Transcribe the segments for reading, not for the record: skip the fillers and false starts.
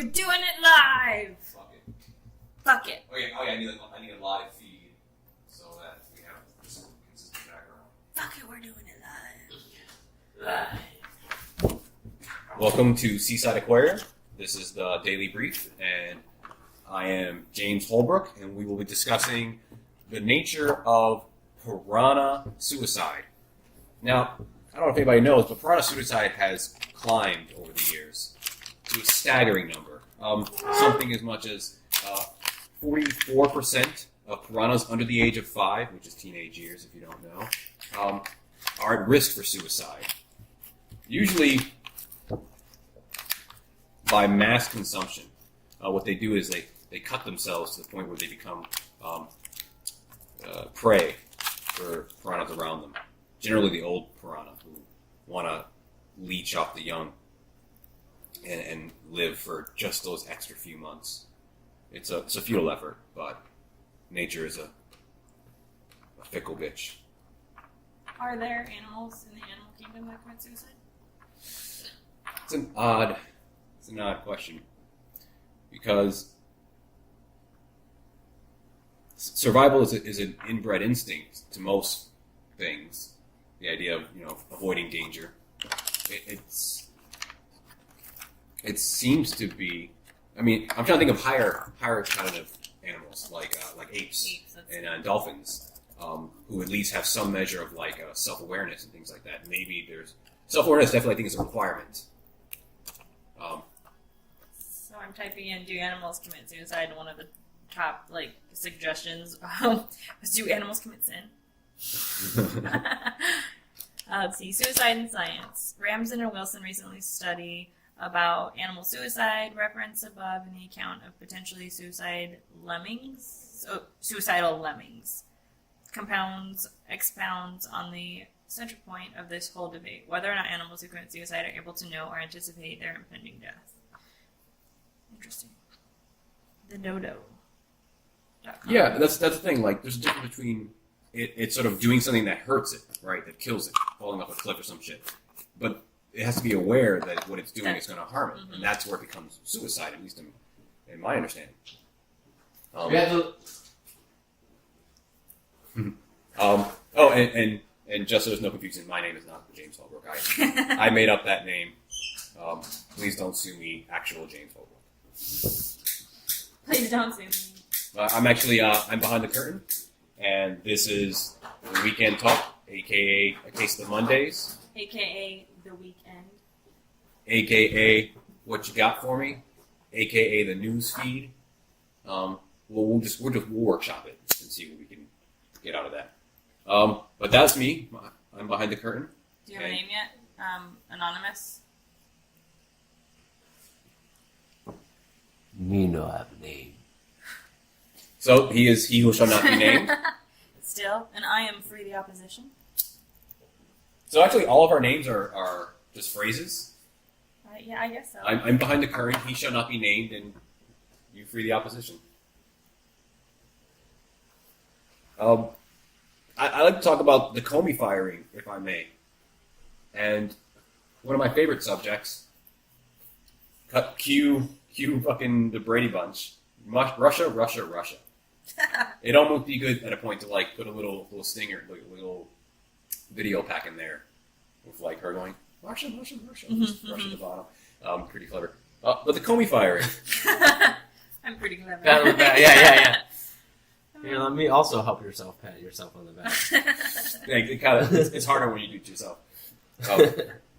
We're doing it live! Fuck it. Oh yeah, I need a live feed so that we have just consistent background. Fuck it, we're doing it live. Welcome to Seaside Aquarium. This is the Daily Brief, and I am James Holbrook, and we will be discussing the nature of piranha suicide. Now, I don't know if anybody knows, but piranha suicide has climbed over the years to a staggering number. Something as much as 44% of piranhas under the age of 5, which is teenage years if you don't know, are at risk for suicide. Usually by mass consumption. What they do is they cut themselves to the point where they become prey for piranhas around them. Generally the old piranha who want to leech off the young and live for just those extra few months. It's a futile effort, but nature is a fickle bitch. Are there animals in the animal kingdom that commit suicide? It's an odd question, because survival is an inbred instinct to most things. The idea of avoiding danger. It seems to be. I mean, I'm trying to think of higher kind of animals like apes and dolphins, who at least have some measure of self-awareness and things like that. Maybe there's self-awareness. Definitely, I think is a requirement. So I'm typing in "Do animals commit suicide?" and one of the top suggestions was "Do animals commit sin?" Let's see. Suicide in science. Ramsden and Wilson recently study about animal suicide, reference above in the account of potentially suicidal lemmings, expounds on the center point of this whole debate, whether or not animals who commit suicide are able to know or anticipate their impending death. Interesting. The dodo.com. Yeah, that's the thing. There's a difference between it's sort of doing something that hurts it, right? That kills it, falling off a cliff or some shit. But it has to be aware that what it's doing is going to harm it, and that's where it becomes suicide, at least in my understanding. And just so there's no confusion, my name is not James Holbrook. I made up that name. Please don't sue me, actual James Holbrook. Please don't sue me. I'm actually I'm behind the curtain, and this is the Weekend Talk, aka A Case of the Mondays, aka the Weekend, aka What You Got For Me, aka the news feed. We'll workshop it and see what we can get out of that. But that's me. I'm behind the curtain. Do you have a name yet? Anonymous? Me no have a name. So he is he who shall not be named. Still, and I am free the opposition. So actually, all of our names are just phrases. Yeah, I guess so. I'm behind the curtain. He shall not be named, and you free the opposition. I like to talk about the Comey firing, if I may. And one of my favorite subjects, cue fucking the Brady Bunch. Russia. It'd almost be good at a point to put a little stinger, a little video pack in there with her going, Russia, Russia at the bottom. Pretty clever. But the Comey firing. I'm pretty clever. Yeah. Here, let me also help yourself pat yourself on the back. It's harder when you do it yourself.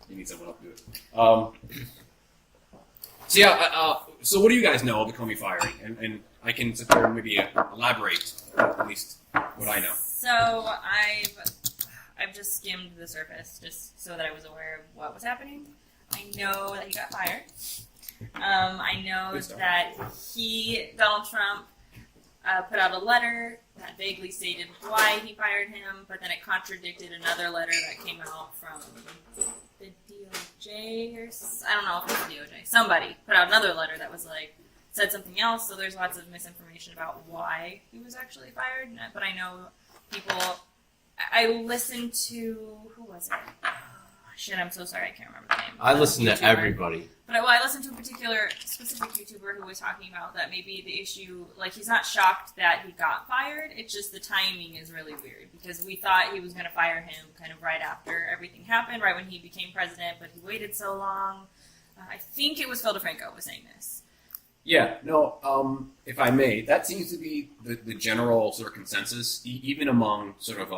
You need someone else to do it. So what do you guys know of the Comey firing? And I can sit there and maybe elaborate at least what I know. So I've just skimmed the surface just so that I was aware of what was happening. I know that he got fired. I know that Donald Trump, put out a letter that vaguely stated why he fired him, but then it contradicted another letter that came out from the DOJ or I don't know if it's the DOJ. Somebody put out another letter that was said something else. So there's lots of misinformation about why he was actually fired. But I know people. I listened to who was it? shit, I'm so sorry, I can't remember the name. I listen to YouTuber. everybody. But I listened to a particular specific YouTuber who was talking about that maybe the issue, like he's not shocked that he got fired, it's just the timing is really weird because we thought he was going to fire him kind of right after everything happened, right when he became president, but he waited so long. I think it was Phil DeFranco was saying this. Yeah, no, if I may, that seems to be the general sort of consensus, even among sort of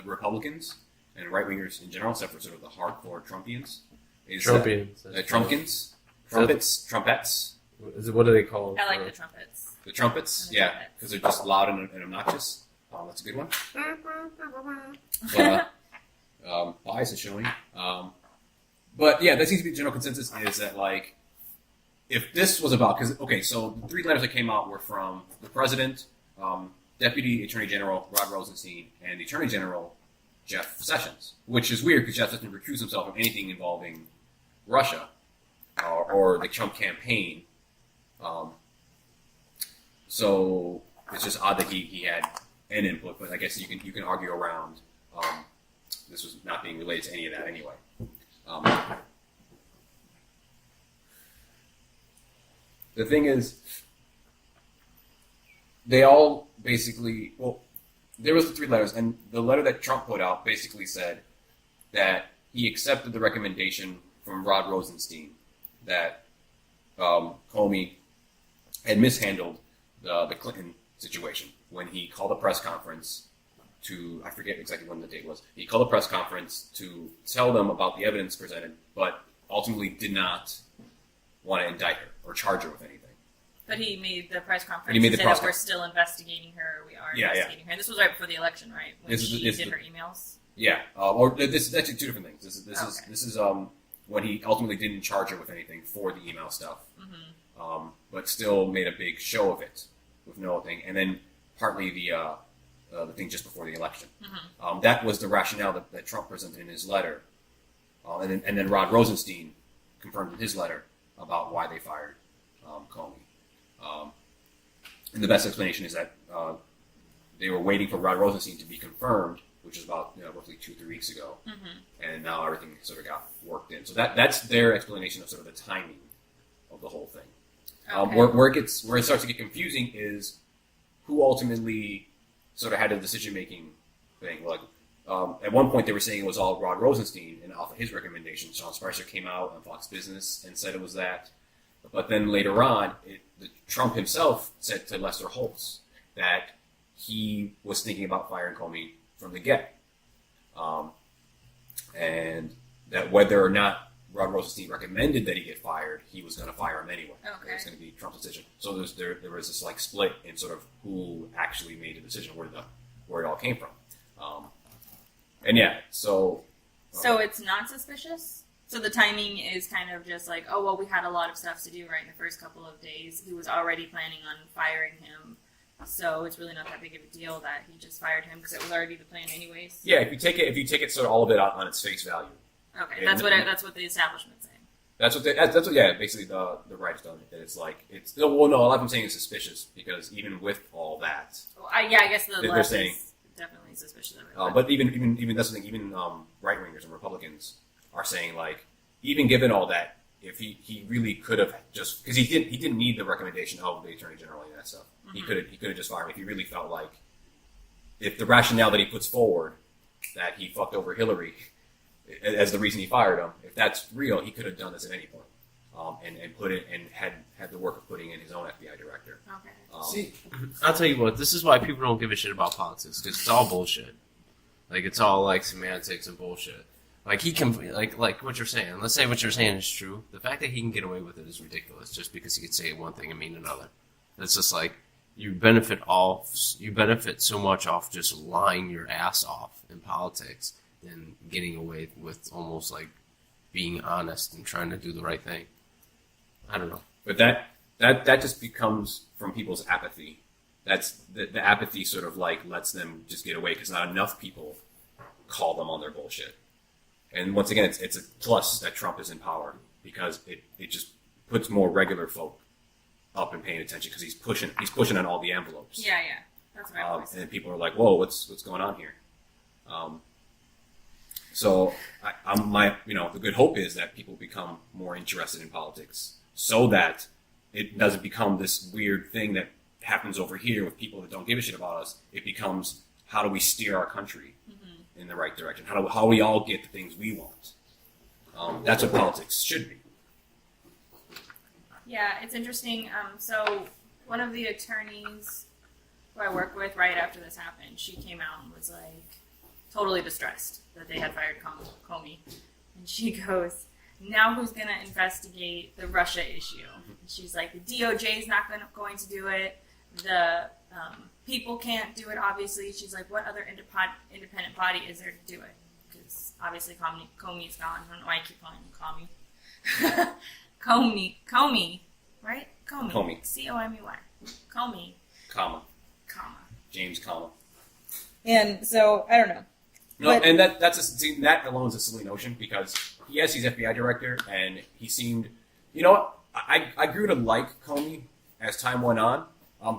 Republicans and right-wingers in general, except for sort of the hardcore Trumpians. Trumpians. Trumpkins? Trumpets? What do they call them? I like the trumpets. The trumpets? The Yeah, trumpets. because they're just loud and obnoxious. That's a good one. But, bias is showing. But yeah, that seems to be the general consensus is that, like, if this was about, because, okay, so the 3 letters that came out were from the president, Deputy Attorney General Rod Rosenstein, and the Attorney General Jeff Sessions, which is weird because Jeff Sessions recused himself from anything involving Russia or the Trump campaign. So it's just odd that he had an input, but I guess you can argue around this was not being related to any of that anyway. The thing is, they all basically, well, there was the 3 letters, and the letter that Trump put out basically said that he accepted the recommendation from Rod Rosenstein that Comey had mishandled the Clinton situation when he called a press conference to, I forget exactly when the date was, he called a press conference to tell them about the evidence presented, but ultimately did not want to indict her or charge her with anything. But he made the press conference He made the and said press that we're still investigating her, we are Yeah, investigating her. And this was right before the election, right? When she did her emails? Yeah, or this is actually 2 different things. Okay. This is when he ultimately didn't charge her with anything for the email stuff, but still made a big show of it with no thing, and then partly the thing just before the election. That was the rationale that Trump presented in his letter, and then Rod Rosenstein confirmed in his letter about why they fired Comey. And the best explanation is that they were waiting for Rod Rosenstein to be confirmed, which is about roughly 2-3 weeks ago, and now everything sort of got worked in. So that's their explanation of sort of the timing of the whole thing. Okay. Where it starts to get confusing is who ultimately sort of had a decision making thing. Like at one point they were saying it was all Rod Rosenstein, and off of his recommendation, Sean Spicer came out on Fox Business and said it was that. But then later on, Trump himself said to Lester Holt that he was thinking about firing Comey from the get, and that whether or not Rod Rosenstein recommended that he get fired, he was going to fire him anyway. Okay. It was going to be Trump's decision. So there was this like split in sort of who actually made the decision, where it all came from, and yeah, so it's not suspicious? So the timing is kind of just like, oh, well, we had a lot of stuff to do right in the first couple of days. He was already planning on firing him. So it's really not that big of a deal that he just fired him because it was already the plan anyways. yeah, if you take it sort of all of it on its face value. Okay, And- that's what the establishment's saying. That's what yeah, basically the right's done. That it's like well, no, a lot of them saying it's suspicious because even with all that, Well, I guess the They're left saying- is definitely suspicious of it. but even that's the thing. Even right wingers and Republicans are saying like, even given all that, if he really could have just because he didn't need the recommendation of the Attorney General and that stuff. He could have just fired him if he really felt like if the rationale that he puts forward that he fucked over Hillary as the reason he fired him, if that's real, he could have done this at any point, and put it and had the work of putting in his own FBI director. Okay. See, I'll tell you what. This is why people don't give a shit about politics because it's all bullshit. Like it's all like semantics and bullshit. Like he can like what you're saying. Let's say what you're saying is true. The fact that he can get away with it is ridiculous. Just because he could say one thing and mean another. It's just like you benefit so much off just lying your ass off in politics than getting away with almost like being honest and trying to do the right thing. I don't know. But that just becomes from people's apathy. That's the apathy sort of like lets them just get away because not enough people call them on their bullshit. And once again, it's a plus that Trump is in power because it just puts more regular folk up and paying attention because he's pushing on all the envelopes. Yeah. That's what I always say. And people are like, "Whoa, what's going on here?" So the good hope is that people become more interested in politics, so that it doesn't become this weird thing that happens over here with people that don't give a shit about us. It becomes, how do we steer our country in the right direction? How we all get the things we want? That's what politics should be. Yeah, it's interesting. So one of the attorneys who I work with right after this happened, she came out and was like totally distressed that they had fired Comey. And she goes, now who's going to investigate the Russia issue? And she's like, the DOJ is not going to do it. The people can't do it, obviously. She's like, what other independent body is there to do it? Because obviously Comey's gone. I don't know why I keep calling him Comey. Comey, right? Comey. C-O-M-E-Y. Comey. Comma. James Comma. And so, I don't know. No, and that alone is a silly notion, because yes, he's FBI director, and he seemed, I grew to like Comey as time went on,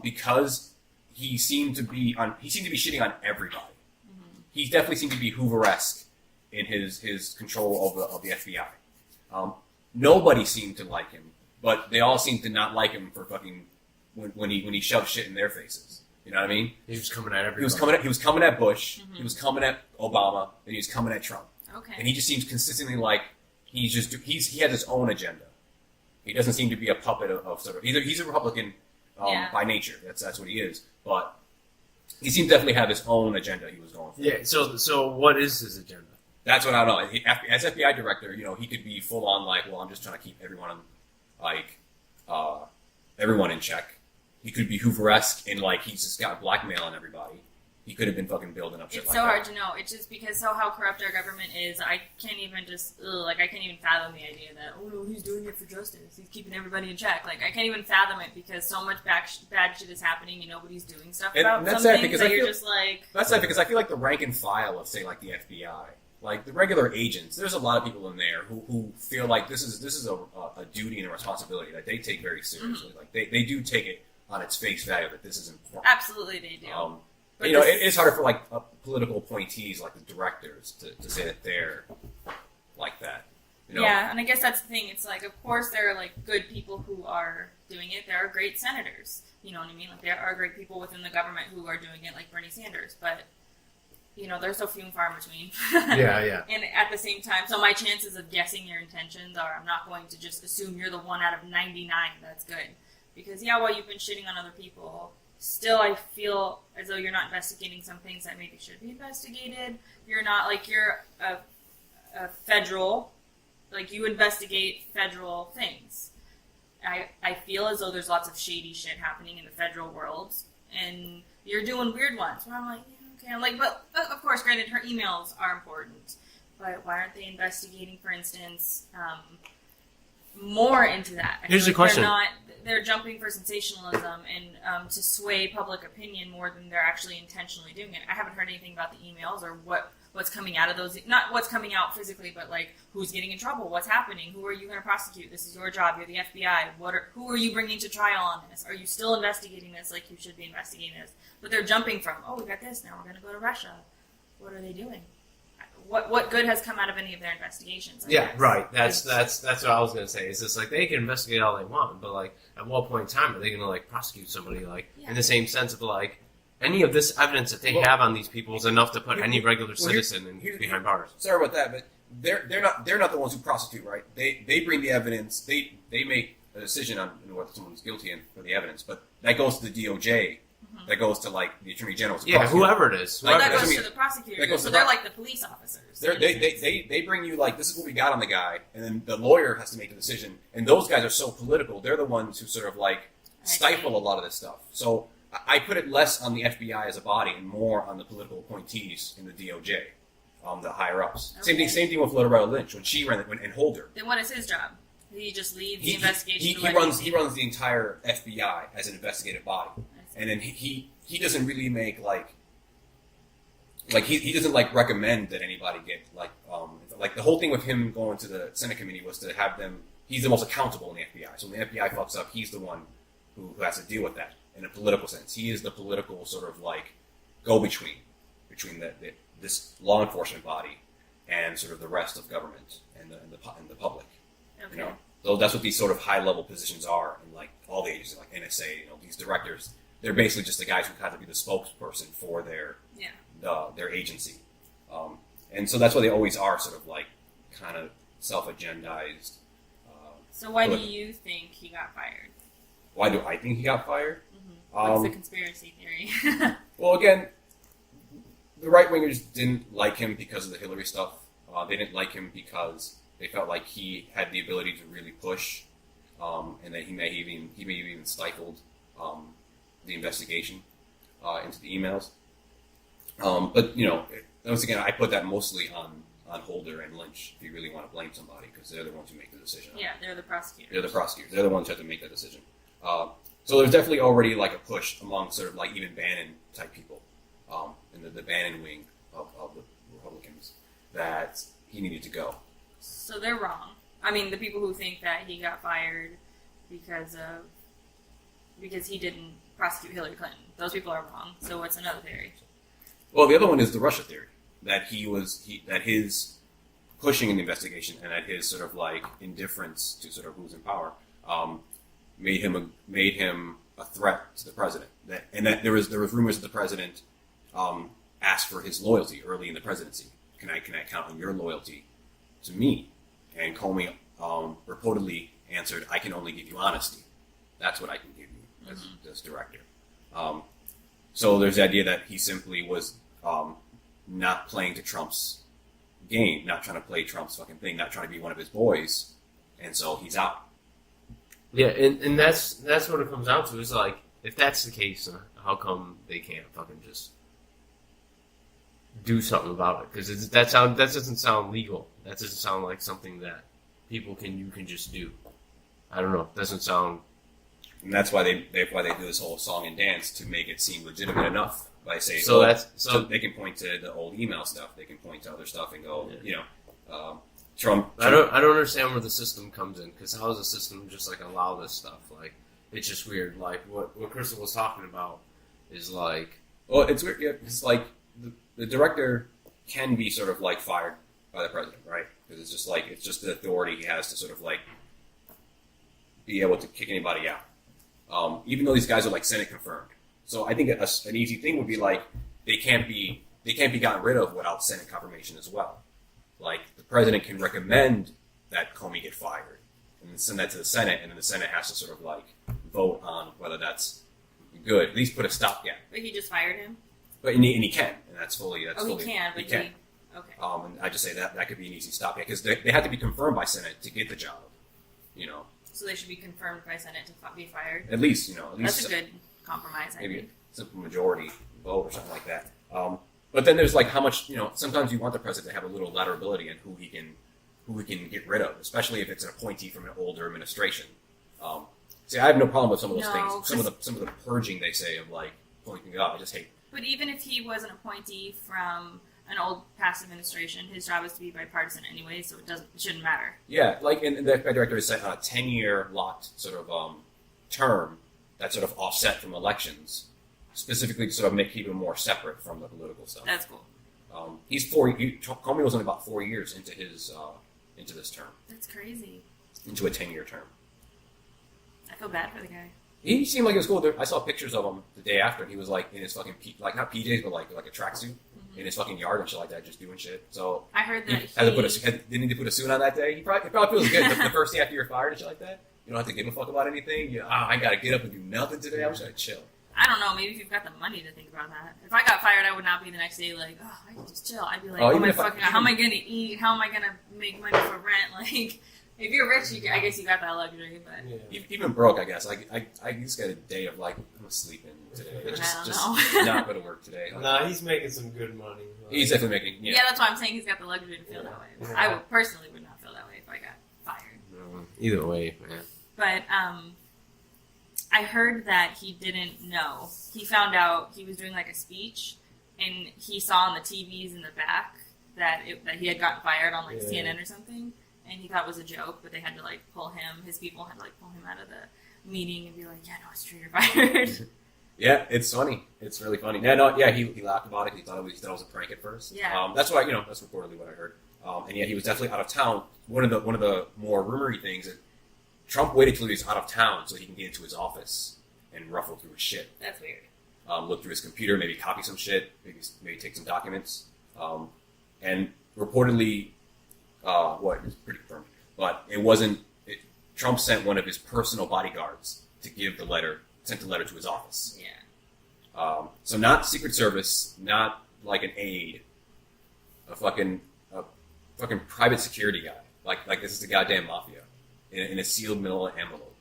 because he seemed to be shitting on everybody. Mm-hmm. He definitely seemed to be Hoover-esque in his control of the FBI. Nobody seemed to like him, but they all seemed to not like him for fucking when he shoved shit in their faces. You know what I mean? He was coming at everybody. He was coming at Bush. Mm-hmm. He was coming at Obama, and he was coming at Trump. Okay. And he just seems consistently like he has his own agenda. He doesn't seem to be a puppet of sort of. He's a Republican by nature. That's what he is. But he seemed to definitely have his own agenda he was going for. Yeah. So what is his agenda? That's what I don't know. As FBI director, he could be full on like, well, I'm just trying to keep everyone everyone in check. He could be Hoover-esque and like he's just got blackmailing everybody. He could have been fucking building up shit. It's so hard to know. It's just because how corrupt our government is. I can't even I can't even fathom the idea that he's doing it for justice. He's keeping everybody in check. Like I can't even fathom it because so much bad shit is happening and nobody's doing stuff about that's something. Because that's sad because I feel like the rank and file of say like the FBI, like the regular agents, there's a lot of people in there who feel like this is a duty and a responsibility that they take very seriously. Mm-hmm. Like they do take it on its face value that this is important. Absolutely, they do. But it is harder for like political appointees, like the directors, to say that they're like that. Yeah, and I guess that's the thing. It's like, of course, there are like good people who are doing it. There are great senators. You know what I mean? Like there are great people within the government who are doing it, like Bernie Sanders. But they're so few and far in between. Yeah. And at the same time, so my chances of guessing your intentions are, I'm not going to just assume you're the 1 out of 99 that's good. Because, while you've been shitting on other people, still I feel as though you're not investigating some things that maybe should be investigated. You're not, you're a federal, you investigate federal things. I feel as though there's lots of shady shit happening in the federal world, and you're doing weird ones. Where I'm like, yeah, okay. But of course, granted, her emails are important. But why aren't they investigating, for instance, more into that? Here's the question. They're jumping for sensationalism and to sway public opinion more than they're actually intentionally doing it. I haven't heard anything about the emails or what's coming out of those. Not what's coming out physically, but who's getting in trouble, what's happening, who are you going to prosecute? This is your job. You're the FBI. Who are you bringing to trial on this? Are you still investigating this like you should be investigating this? But they're jumping from, we got this, now we're going to go to Russia. What are they doing? What good has come out of any of their investigations? I guess. Right. That's what I was gonna say. It's just they can investigate all they want, but at what point in time are they gonna prosecute somebody in the same sense of any of this evidence that they have on these people is enough to put any regular citizen behind bars. Sorry about that, but they're not the ones who prosecute, right? They bring the evidence. They make a decision on whether someone's guilty and for the evidence, but that goes to the DOJ. That goes to the attorney general. Yeah, whoever it is. That goes to the prosecutor. So they're like the police officers. They bring you this is what we got on the guy, and then the lawyer has to make the decision. And those guys are so political. They're the ones who sort of stifle a lot of this stuff. So I put it less on the FBI as a body and more on the political appointees in the DOJ, the higher ups. Okay. Same thing with Loretta Lynch when she ran and Holder. Then what is his job? He just leads the investigation. He runs the entire FBI as an investigative body. And then he doesn't really make he doesn't recommend that anybody get the whole thing with him going to the Senate committee was to have them. He's the most accountable in the FBI. So when the FBI fucks up, he's the one who has to deal with that in a political sense. He is the political sort of go between this law enforcement body and sort of the rest of government and the public. Okay. You know, so that's what these sort of high-level positions are in like all the agencies, like NSA. You know, these directors, they're basically just the guys who kind of be the spokesperson for their agency, and so that's why they always are sort of like kind of self-agendized. So why do you think he got fired? Why do I think he got fired? Mm-hmm. What's the conspiracy theory? Well, again, the right-wingers didn't like him because of the Hillary stuff. They didn't like him because they felt like he had the ability to really push, and that he may have even stifled the investigation into the emails. But you know, once again, I put that mostly on Holder and Lynch, if you really want to blame somebody, because they're the ones who make the decision. Yeah, they're the prosecutors. They're the prosecutors. They're the ones who have to make that decision. So there's definitely already like a push among sort of like even Bannon type people, in the Bannon wing of the Republicans, that he needed to go. So they're wrong. I mean, the people who think that he got fired because he didn't prosecute Hillary Clinton, those people are wrong. So what's another theory? Well, the other one is the Russia theory, that that his pushing in the investigation and that his sort of like indifference to sort of who's in power made him a threat to the president. That there was rumors that the president asked for his loyalty early in the presidency. Can I count on your loyalty to me? And Comey reportedly answered, "I can only give you honesty. That's what I can give you as director." So there's the idea that he simply was not playing to Trump's game, not trying to play Trump's fucking thing, not trying to be one of his boys, and so he's out. Yeah, and that's what it comes down to. Is like, if that's the case, how come they can't fucking just do something about it? Because that doesn't sound legal. That doesn't sound like something that you can just do. I don't know. It doesn't sound. And that's why they do this whole song and dance, to make it seem legitimate enough. By saying, so they can point to the old email stuff, they can point to other stuff and go, Trump. I don't understand where the system comes in, because how does the system just like allow this stuff? Like, it's just weird. Like what Crystal was talking about is like, well, it's weird. Yeah, it's like the director can be sort of like fired by the president, right? Because it's just the authority he has to sort of like be able to kick anybody out, even though these guys are like Senate confirmed. So I think an easy thing would be like they can't be gotten rid of without Senate confirmation as well. Like the president can recommend that Comey get fired and then send that to the Senate, and then the Senate has to sort of like vote on whether that's good. At least put a stopgap. But he just fired him. But and he can, and that's fully. He can. But he can. Okay. And I just say that could be an easy stopgap, because they have to be confirmed by Senate to get the job. You know. So they should be confirmed by Senate to be fired. At least That's a good compromise. Maybe a simple majority vote or something like that. But then there's like how much, sometimes you want the president to have a little laterality in who he can get rid of, especially if it's an appointee from an older administration. See, I have no problem with some of those things. Some of the purging they say of like pointing up. I just hate. But even if he was an appointee from an old past administration, his job is to be bipartisan anyway, so it shouldn't matter. Yeah, like and the director is set on a 10-year locked sort of term that's sort of offset from elections, specifically to sort of keep him more separate from the political stuff. That's cool. Comey was only about 4 years into this term. That's crazy. Into a 10-year term. I feel bad for the guy. He seemed like he was cool. I saw pictures of him the day after. He was like in his fucking not PJs, but like a tracksuit in his fucking yard and shit like that, just doing shit. So I heard that didn't need to put a suit on that day. He probably feels good the first day after you're fired and shit like that. You don't have to give a fuck about anything. I gotta get up and do nothing today. I'm just gonna chill. I don't know. Maybe if you've got the money to think about that. If I got fired, I would not be the next day like, I can just chill. I'd be like, how am I gonna eat? How am I gonna make money for rent? Like, if you're rich, I guess you got that luxury. But yeah. Even broke, I guess. I just got a day of like, I'm sleeping today. Just not go to work today. Nah, he's making some good money. He's definitely making. Yeah, that's why I'm saying he's got the luxury to feel that way. Yeah. I personally would not feel that way if I got fired. No, either way, man. But I heard that he didn't know. He found out he was doing like a speech, and he saw on the TVs in the back that he had gotten fired on like CNN or something, and he thought it was a joke. But they had to like pull him. His people had to like pull him out of the meeting and be like, "Yeah, no, it's true, you're fired." Yeah, it's funny. It's really funny. No, he laughed about it. He thought it was a prank at first. Yeah. That's why that's reportedly what I heard. and yet he was definitely out of town. One of the more rumory things that Trump waited till he was out of town so he can get into his office and ruffle through his shit. That's weird. Look through his computer, maybe copy some shit, maybe take some documents, and reportedly, it's pretty confirmed, but it wasn't. Trump sent one of his personal bodyguards to sent the letter to his office. Yeah. So not Secret Service, not like an aide, a fucking private security guy. Like this is the goddamn mafia in a sealed manila envelope.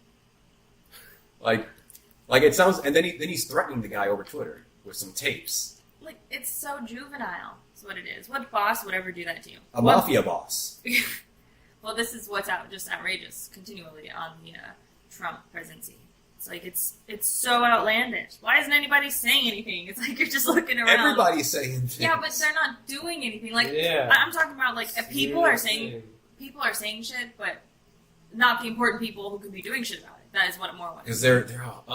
Like it sounds, and then he's threatening the guy over Twitter with some tapes. Like, it's so juvenile. That's what it is. What boss would ever do that to you? A mafia boss. Well, this is what's just outrageous continually on the Trump presidency. It's like, it's so outlandish. Why isn't anybody saying anything? It's like you're just looking around. Everybody's saying things. Yeah, but they're not doing anything. Like, I'm talking about, like, people are saying shit, but not the important people who could be doing shit about it. That is what it more was. Because they're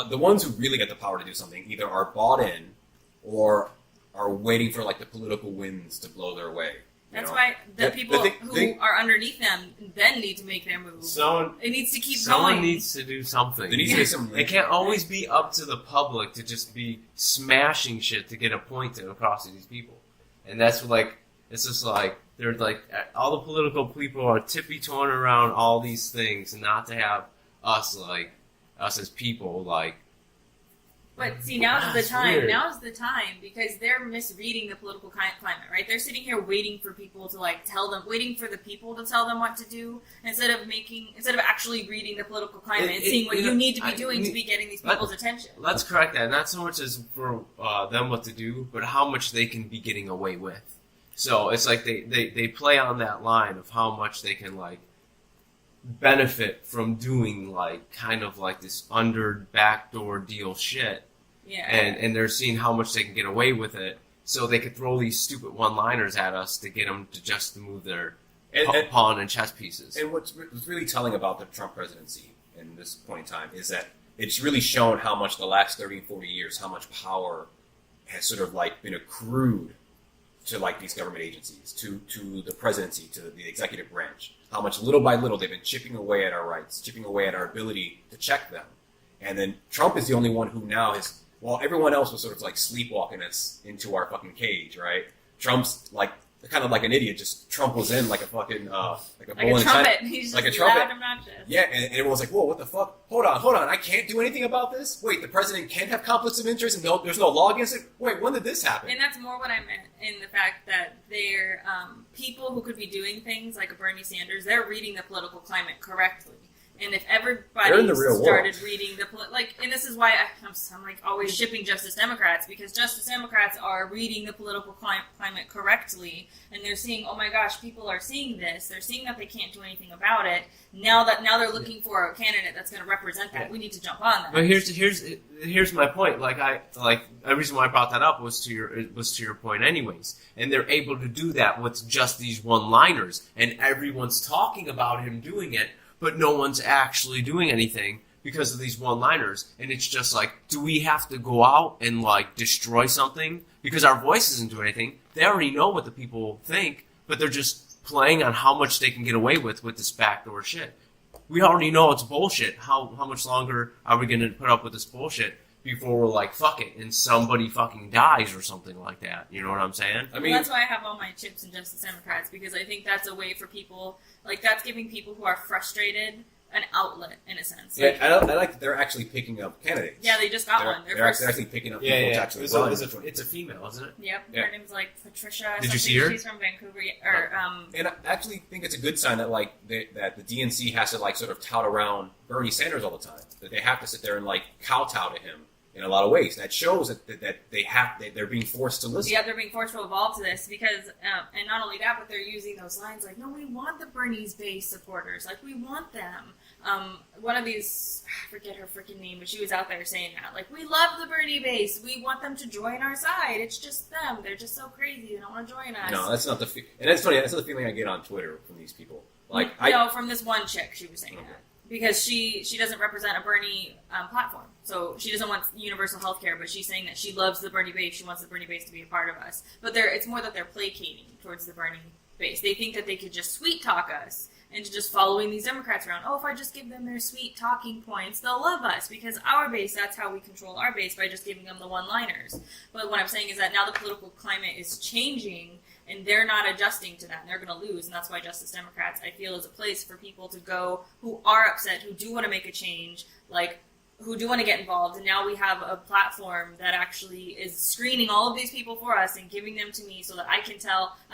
the ones who really get the power to do something either are bought in or are waiting for like the political winds to blow their way. That's why the people who are underneath them then need to make their move. It needs to keep going. Someone needs to do something. There needs to be some. It can't always be up to the public to just be smashing shit to get appointed across to these people. And that's it's just like, they're like, all the political people are tippy-toeing around all these things and not to have us as people, like. But see, now's the time. Weird. Now's the time because they're misreading the political climate, right? They're sitting here waiting for people to waiting for the people to tell them what to do instead of actually reading the political climate and seeing what you need to be doing to be getting these people's attention. Let's correct that. Not so much as for them what to do, but how much they can be getting away with. So it's like they play on that line of how much they can like benefit from doing like kind of like this under backdoor deal shit. Yeah. And they're seeing how much they can get away with it, so they could throw these stupid one-liners at us to get them to move their pawn and chess pieces. And what's really telling about the Trump presidency in this point in time is that it's really shown how much the last 30 and 40 years, how much power has sort of like been accrued to like these government agencies, to the presidency, to the executive branch. How much little by little they've been chipping away at our rights, chipping away at our ability to check them. And then Trump is the only one who now has. While everyone else was sort of like sleepwalking us into our fucking cage, right? Trump's like kind of like an idiot. Just Trump was in like a fucking like a bull in a trumpet. He's like a just trumpet. loud and obnoxious. Yeah, and everyone's like, "Whoa, what the fuck? Hold on! I can't do anything about this. Wait, the president can have conflicts of interest, and there's no law against it. Wait, when did this happen?" And that's more what I meant in the fact that they're people who could be doing things like a Bernie Sanders. They're reading the political climate correctly. And if everybody started reading and this is why I'm like always shipping Justice Democrats, because Justice Democrats are reading the political climate correctly, and they're seeing, oh my gosh, people are seeing this. They're seeing that they can't do anything about it. Now they're looking for a candidate that's going to represent that. We need to jump on that. But here's my point. The reason why I brought that up was to your point, anyways. And they're able to do that with just these one-liners, and everyone's talking about him doing it. But no one's actually doing anything because of these one-liners. And it's just like, do we have to go out and, like, destroy something? Because our voice isn't doing anything. They already know what the people think, but they're just playing on how much they can get away with this backdoor shit. We already know it's bullshit. How much longer are we going to put up with this bullshit before we're like, fuck it, and somebody fucking dies or something like that? You know what I'm saying? I mean, that's why I have all my chips in Justice Democrats, because I think that's a way for people, like, that's giving people who are frustrated an outlet, in a sense. Yeah, I like that they're actually picking up candidates. Yeah, they just got one. They're actually picking up people to actually run. It's a female, isn't it? Yep. Yeah. Her name's like Patricia. Did you see her? She's from Vancouver. And I actually think it's a good sign that that the DNC has to like sort of tout around Bernie Sanders all the time. That they have to sit there and like kowtow to him in a lot of ways. That shows that they're being forced to listen. Yeah, they're being forced to evolve to this because, and not only that, but they're using those lines like, no, we want the Bernie's base supporters. Like, we want them. One of these, I forget her freaking name, but she was out there saying that. Like, we love the Bernie base. We want them to join our side. It's just them. They're just so crazy. They don't want to join us. No, that's not the and that's funny. That's not the feeling I get on Twitter from these people. Like, from this one chick, she was saying that. Because she doesn't represent a Bernie platform. So she doesn't want universal health care, but she's saying that she loves the Bernie base. She wants the Bernie base to be a part of us. But it's more that they're placating towards the Bernie base. They think that they could just sweet talk us into just following these Democrats around. Oh, if I just give them their sweet talking points, they'll love us, because our base, that's how we control our base, by just giving them the one-liners. But what I'm saying is that now the political climate is changing, and they're not adjusting to that, and they're going to lose. And that's why Justice Democrats, I feel, is a place for people to go who are upset, who do want to make a change, like, who do want to get involved. And now we have a platform that actually is screening all of these people for us and giving them to me so that I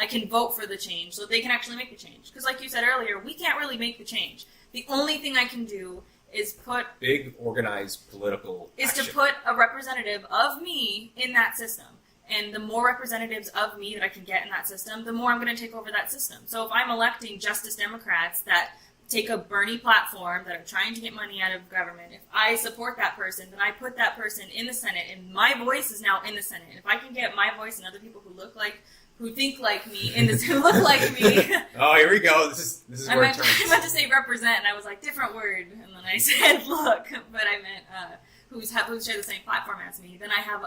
can vote for the change, so that they can actually make the change. Because like you said earlier, we can't really make the change. The only thing I can do is put... Big, organized political action. To put a representative of me in that system. And the more representatives of me that I can get in that system, the more I'm going to take over that system. So if I'm electing Justice Democrats that take a Bernie platform, that are trying to get money out of government, if I support that person, then I put that person in the Senate, and my voice is now in the Senate. And if I can get my voice and other people who think like me, who look like me. Oh, here we go. This is where it turns. I meant to say represent, and I was like, different word, and then I said look, but I meant who share the same platform as me. Then I have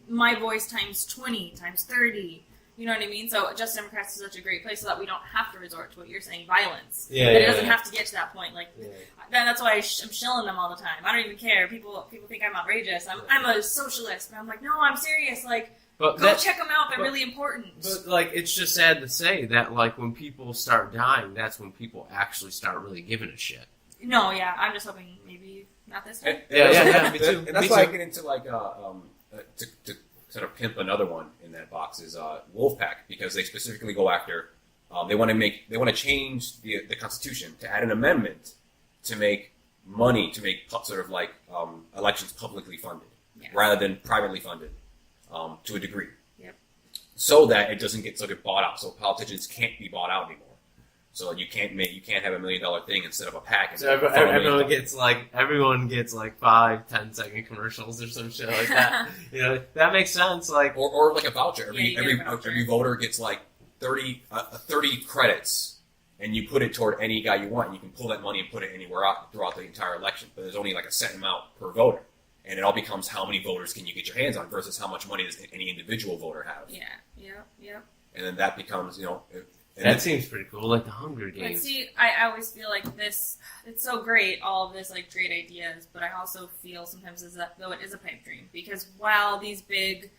my voice times 20, times 30. You know what I mean? So Justice Democrats is such a great place so that we don't have to resort to what you're saying, violence. It doesn't have to get to that point. Like that's why I'm shilling them all the time. I don't even care. People think I'm outrageous. I'm a socialist, but I'm like, no, I'm serious. Like, go check them out. They're really important. But like, it's just sad to say that like when people start dying, that's when people actually start really giving a shit. No, yeah, I'm just hoping maybe not this time. Yeah, me too. And that's why I get into like to sort of pimp another one in that box is Wolfpack, because they specifically go after they want to change the Constitution to add an amendment to make money, to make sort of like elections publicly funded rather than privately funded to a degree, so that it doesn't get bought out, so politicians can't be bought out anymore. So you can't have $1 million thing instead of a pack. So everyone gets like 5-10 second commercials or some shit like that. You know, that makes sense. Like or like a voucher. Every voter gets like 30 credits, and you put it toward any guy you want. And you can pull that money and put it anywhere out throughout the entire election. But there's only like a set amount per voter, and it all becomes how many voters can you get your hands on versus how much money does any individual voter have. Yeah. And then that becomes that seems pretty cool, like the Hunger Games. But see, I always feel like this, it's so great, all of this, like, great ideas, but I also feel sometimes though it is a pipe dream, because while these big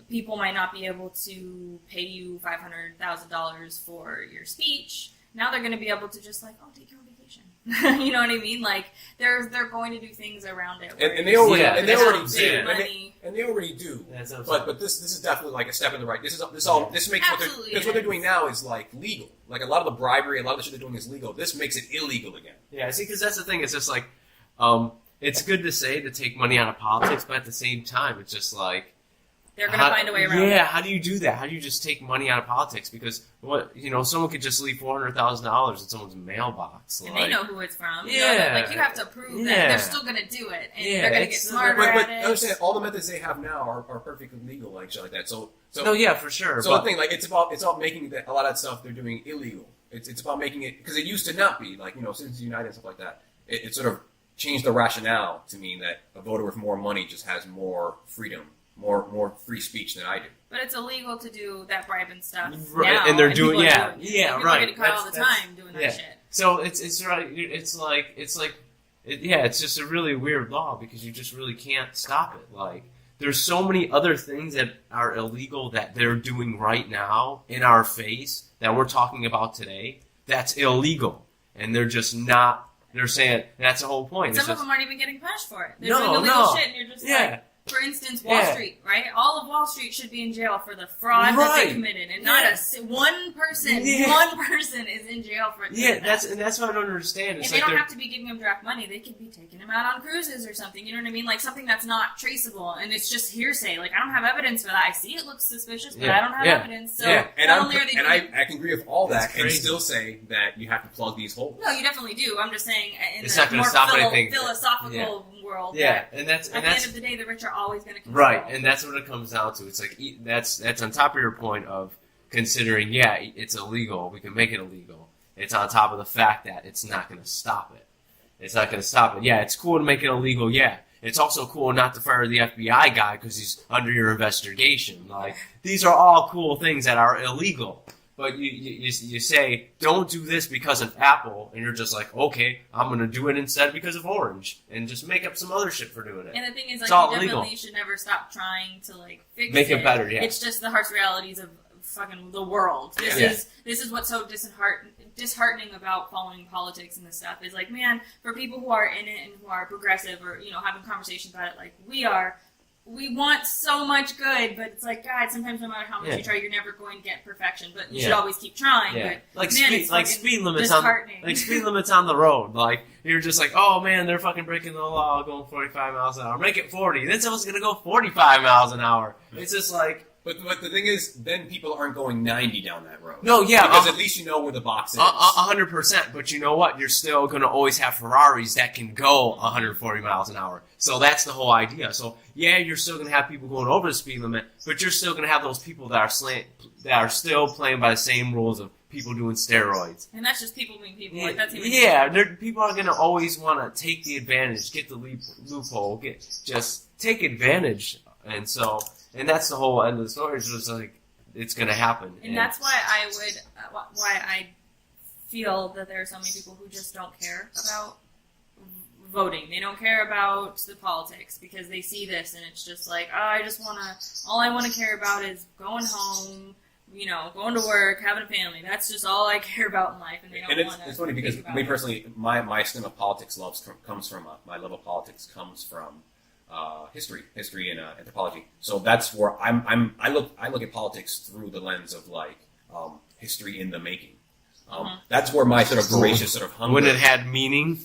people might not be able to pay you $500,000 for your speech, now they're going to be able to just, like, take your own vacation. You know what I mean? Like, they're going to do things around it. And they already do. Money. And they already do. But this is definitely like a step in the right. This makes what they're doing now is like legal. Like a lot of the bribery, a lot of the shit they're doing is legal. This makes it illegal again. Yeah, see, because that's the thing. It's just like, it's good to say to take money out of politics, but at the same time, it's just like, they're going to find a way around it. Yeah, how do you do that? How do you just take money out of politics? Because someone could just leave $400,000 in someone's mailbox. And they know who it's from. Yeah. Like, you have to prove that they're still going to do it. And they're going to get smarter but at it. Understand, all the methods they have now are perfectly legal, like shit like that. So no, yeah, for sure. So the thing, like, it's about making a lot of that stuff they're doing illegal. It's about making it, because it used to not be, like, Citizens United and stuff like that. It sort of changed the rationale to mean that a voter with more money just has more freedom. More free speech than I do. But it's illegal to do that bribing stuff right. now. And they're doing, right. People are getting caught all the time doing that shit. So it's right. It's just a really weird law because you just really can't stop it. Like, there's so many other things that are illegal that they're doing right now in our face that we're talking about today. That's illegal, and they're just not. They're saying that's the whole point. Some of them aren't even getting punished for it. They're doing illegal shit, and you're just like. For instance, Wall Street, right? All of Wall Street should be in jail for the fraud that they committed, and not one person. Yeah. One person is in jail for it. Yeah, that's what I don't understand. And they don't have to be giving them direct money. They could be taking them out on cruises or something. You know what I mean? Like something that's not traceable, and it's just hearsay. Like, I don't have evidence for that. I see it looks suspicious, but I don't have evidence. So not only are they I can agree with all that and still say that you have to plug these holes. No, you definitely do. I'm just saying in it's the not more stop anything. philosophical world. Yeah, and that's at the end of the day, the rich are always going to control. Right, and that's what it comes down to. It's like that's on top of your point of considering, it's illegal. We can make it illegal. It's on top of the fact that it's not going to stop it. It's not going to stop it. Yeah, it's cool to make it illegal. Yeah, it's also cool not to fire the FBI guy because he's under your investigation. Like, these are all cool things that are illegal. But you say, don't do this because of Apple, and you're just like, okay, I'm going to do it instead because of Orange, and just make up some other shit for doing it. And the thing is, It's like, all you definitely legal. should never stop trying to, like, fix Make it better, yeah. It's just the harsh realities of fucking the world. This is what's so disheartening about following politics and this stuff is, like, man, for people who are in it and who are progressive or, you know, having conversations about it like we are, we want so much good, but it's like, God, sometimes no matter how much you try, you're never going to get perfection. But you should always keep trying. Yeah. But Like speed limits on the road. Like you're just like, oh man, they're fucking breaking the law, going 45 miles an hour. Make it 40. Then someone's gonna go 45 miles an hour. It's just like. But the thing is, then people aren't going 90 down that road. No, yeah, because at least you know where the box is. 100%. But you know what? You're still going to always have Ferraris that can go 140 miles an hour. So that's the whole idea. So yeah, you're still going to have people going over the speed limit, but you're still going to have those people that are still playing by the same rules of people doing steroids. And that's just people being people. Yeah, like that's people are going to always want to take the advantage, get the loophole, just take advantage, and that's the whole end of the story. It's just like it's going to happen, and that's why I feel that there are so many people who just don't care about voting. They don't care about the politics because they see this and it's just like, all I want to care about is going home, you know, going to work, having a family. That's just all I care about in life, and they don't want to. It's funny because me personally, my stem of politics comes from my love of politics comes from history and anthropology. So that's where I look at politics through the lens of like history in the making. That's where my sort of voracious sort of hunger. When it had meaning,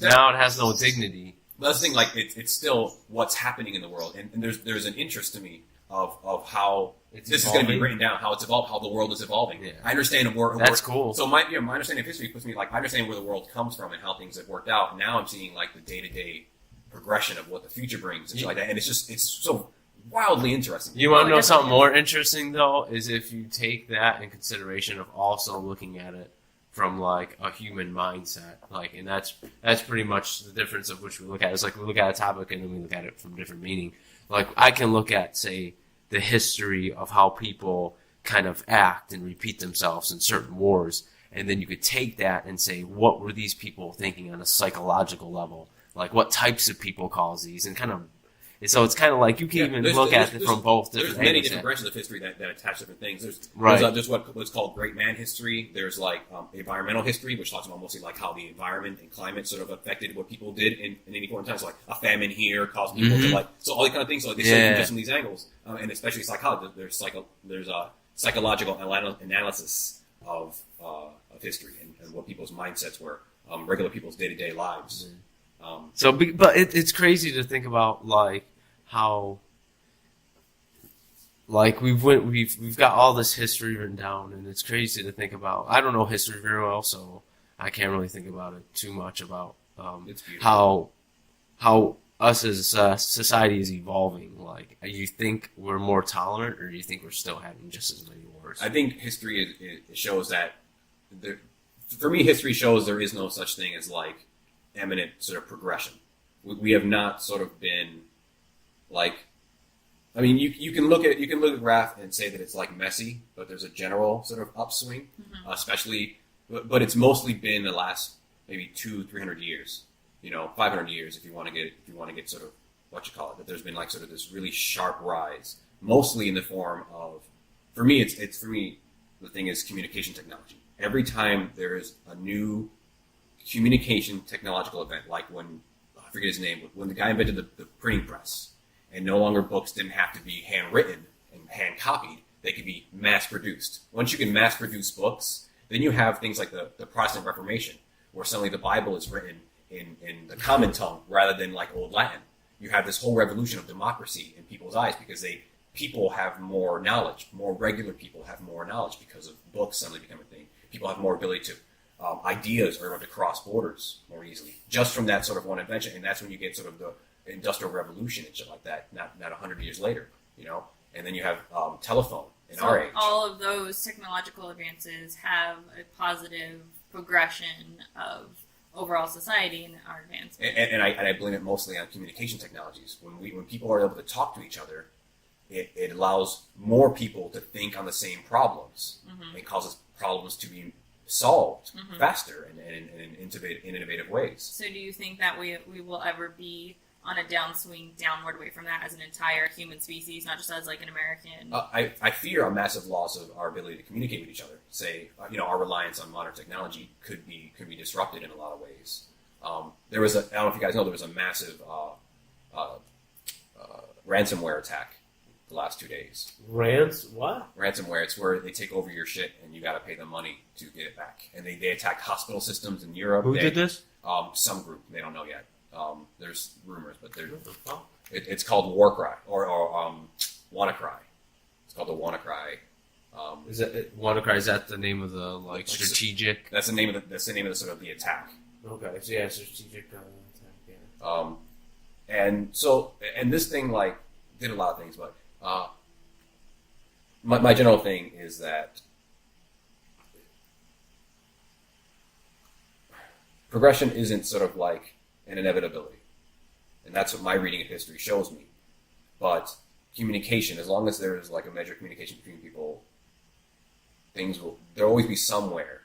now it has no dignity. That's the thing, like it's still what's happening in the world, and there's an interest to me of how this is going to be written down, how it's evolved, how the world is evolving. Yeah. I understand that's cool. So my understanding of history puts me like I understand where the world comes from and how things have worked out. And now I'm seeing like the day-to-day progression of what the future brings and shit like that, and it's so wildly interesting. You want to know something more interesting though? Is if you take that in consideration of also looking at it from like a human mindset, like, and that's pretty much the difference of which we look at. It's like we look at a topic and then we look at it from different meaning. Like I can look at, say, the history of how people kind of act and repeat themselves in certain wars, and then you could take that and say, what were these people thinking on a psychological level? Like, what types of people cause these? And kind of, so it's kind of like you can even look at it from both different angles. There's many different branches of history that attach different things. There's what's called great man history. There's like environmental history, which talks about mostly like how the environment and climate sort of affected what people did in any important times. So like a famine here caused people to like, so all these kind of things. So like they show just from these angles, and especially psychology. There's a psychological analysis of history and what people's mindsets were, regular people's day-to-day lives. But it's crazy to think about like how like we've got all this history written down, and it's crazy to think about. I don't know history very well, so I can't really think about it too much about how us as a society is evolving. Like, you think we're more tolerant, or do you think we're still having just as many wars? I think history shows that for me, history shows there is no such thing as like eminent sort of progression. We have not sort of been like, I mean, you can look at the graph and say that it's like messy, but there's a general sort of upswing, especially, but it's mostly been the last maybe 200-300 years, 500 years if you want to get sort of what you call it. That there's been like sort of this really sharp rise, mostly in the form of, for me, the thing is communication technology. Every time there is a new communication technological event, like when, I forget his name, when the guy invented the printing press, and no longer books didn't have to be handwritten and hand copied, they could be mass produced. Once you can mass produce books, then you have things like the Protestant Reformation, where suddenly the Bible is written in the common tongue rather than like Old Latin. You have this whole revolution of democracy in people's eyes because people have more knowledge. More regular people have more knowledge because of books suddenly become a thing. People have more ability to ideas are able to cross borders more easily just from that sort of one invention, and that's when you get sort of the Industrial Revolution and shit like that. Not 100 years later, and then you have telephone in our age. All of those technological advances have a positive progression of overall society and our advancement. And I blame it mostly on communication technologies. When people are able to talk to each other, it allows more people to think on the same problems. Mm-hmm. It causes problems to be solved Mm-hmm. faster and in innovative ways. So do you think that we will ever be on a downswing, downward way from that as an entire human species, not just as like an American? I fear a massive loss of our ability to communicate with each other. Say, our reliance on modern technology could be disrupted in a lot of ways. There was I don't know if you guys know, there was a massive ransomware attack the last 2 days. What? Ransomware, it's where they take over your shit and you got to pay them money to get it back. And they attacked hospital systems in Europe. Who did this? Some group, they don't know yet. There's rumors, but What the fuck? it's called Warcry or WannaCry. It's called the WannaCry. Is it WannaCry? Is that the name of the strategic? That's the name of the sort of the attack. Okay, so yeah, strategic attack. Yeah. And this thing did a lot of things, but my general thing is that progression isn't sort of like an inevitability, and that's what my reading of history shows me. But communication, as long as there is like a measure of communication between people, there'll always be somewhere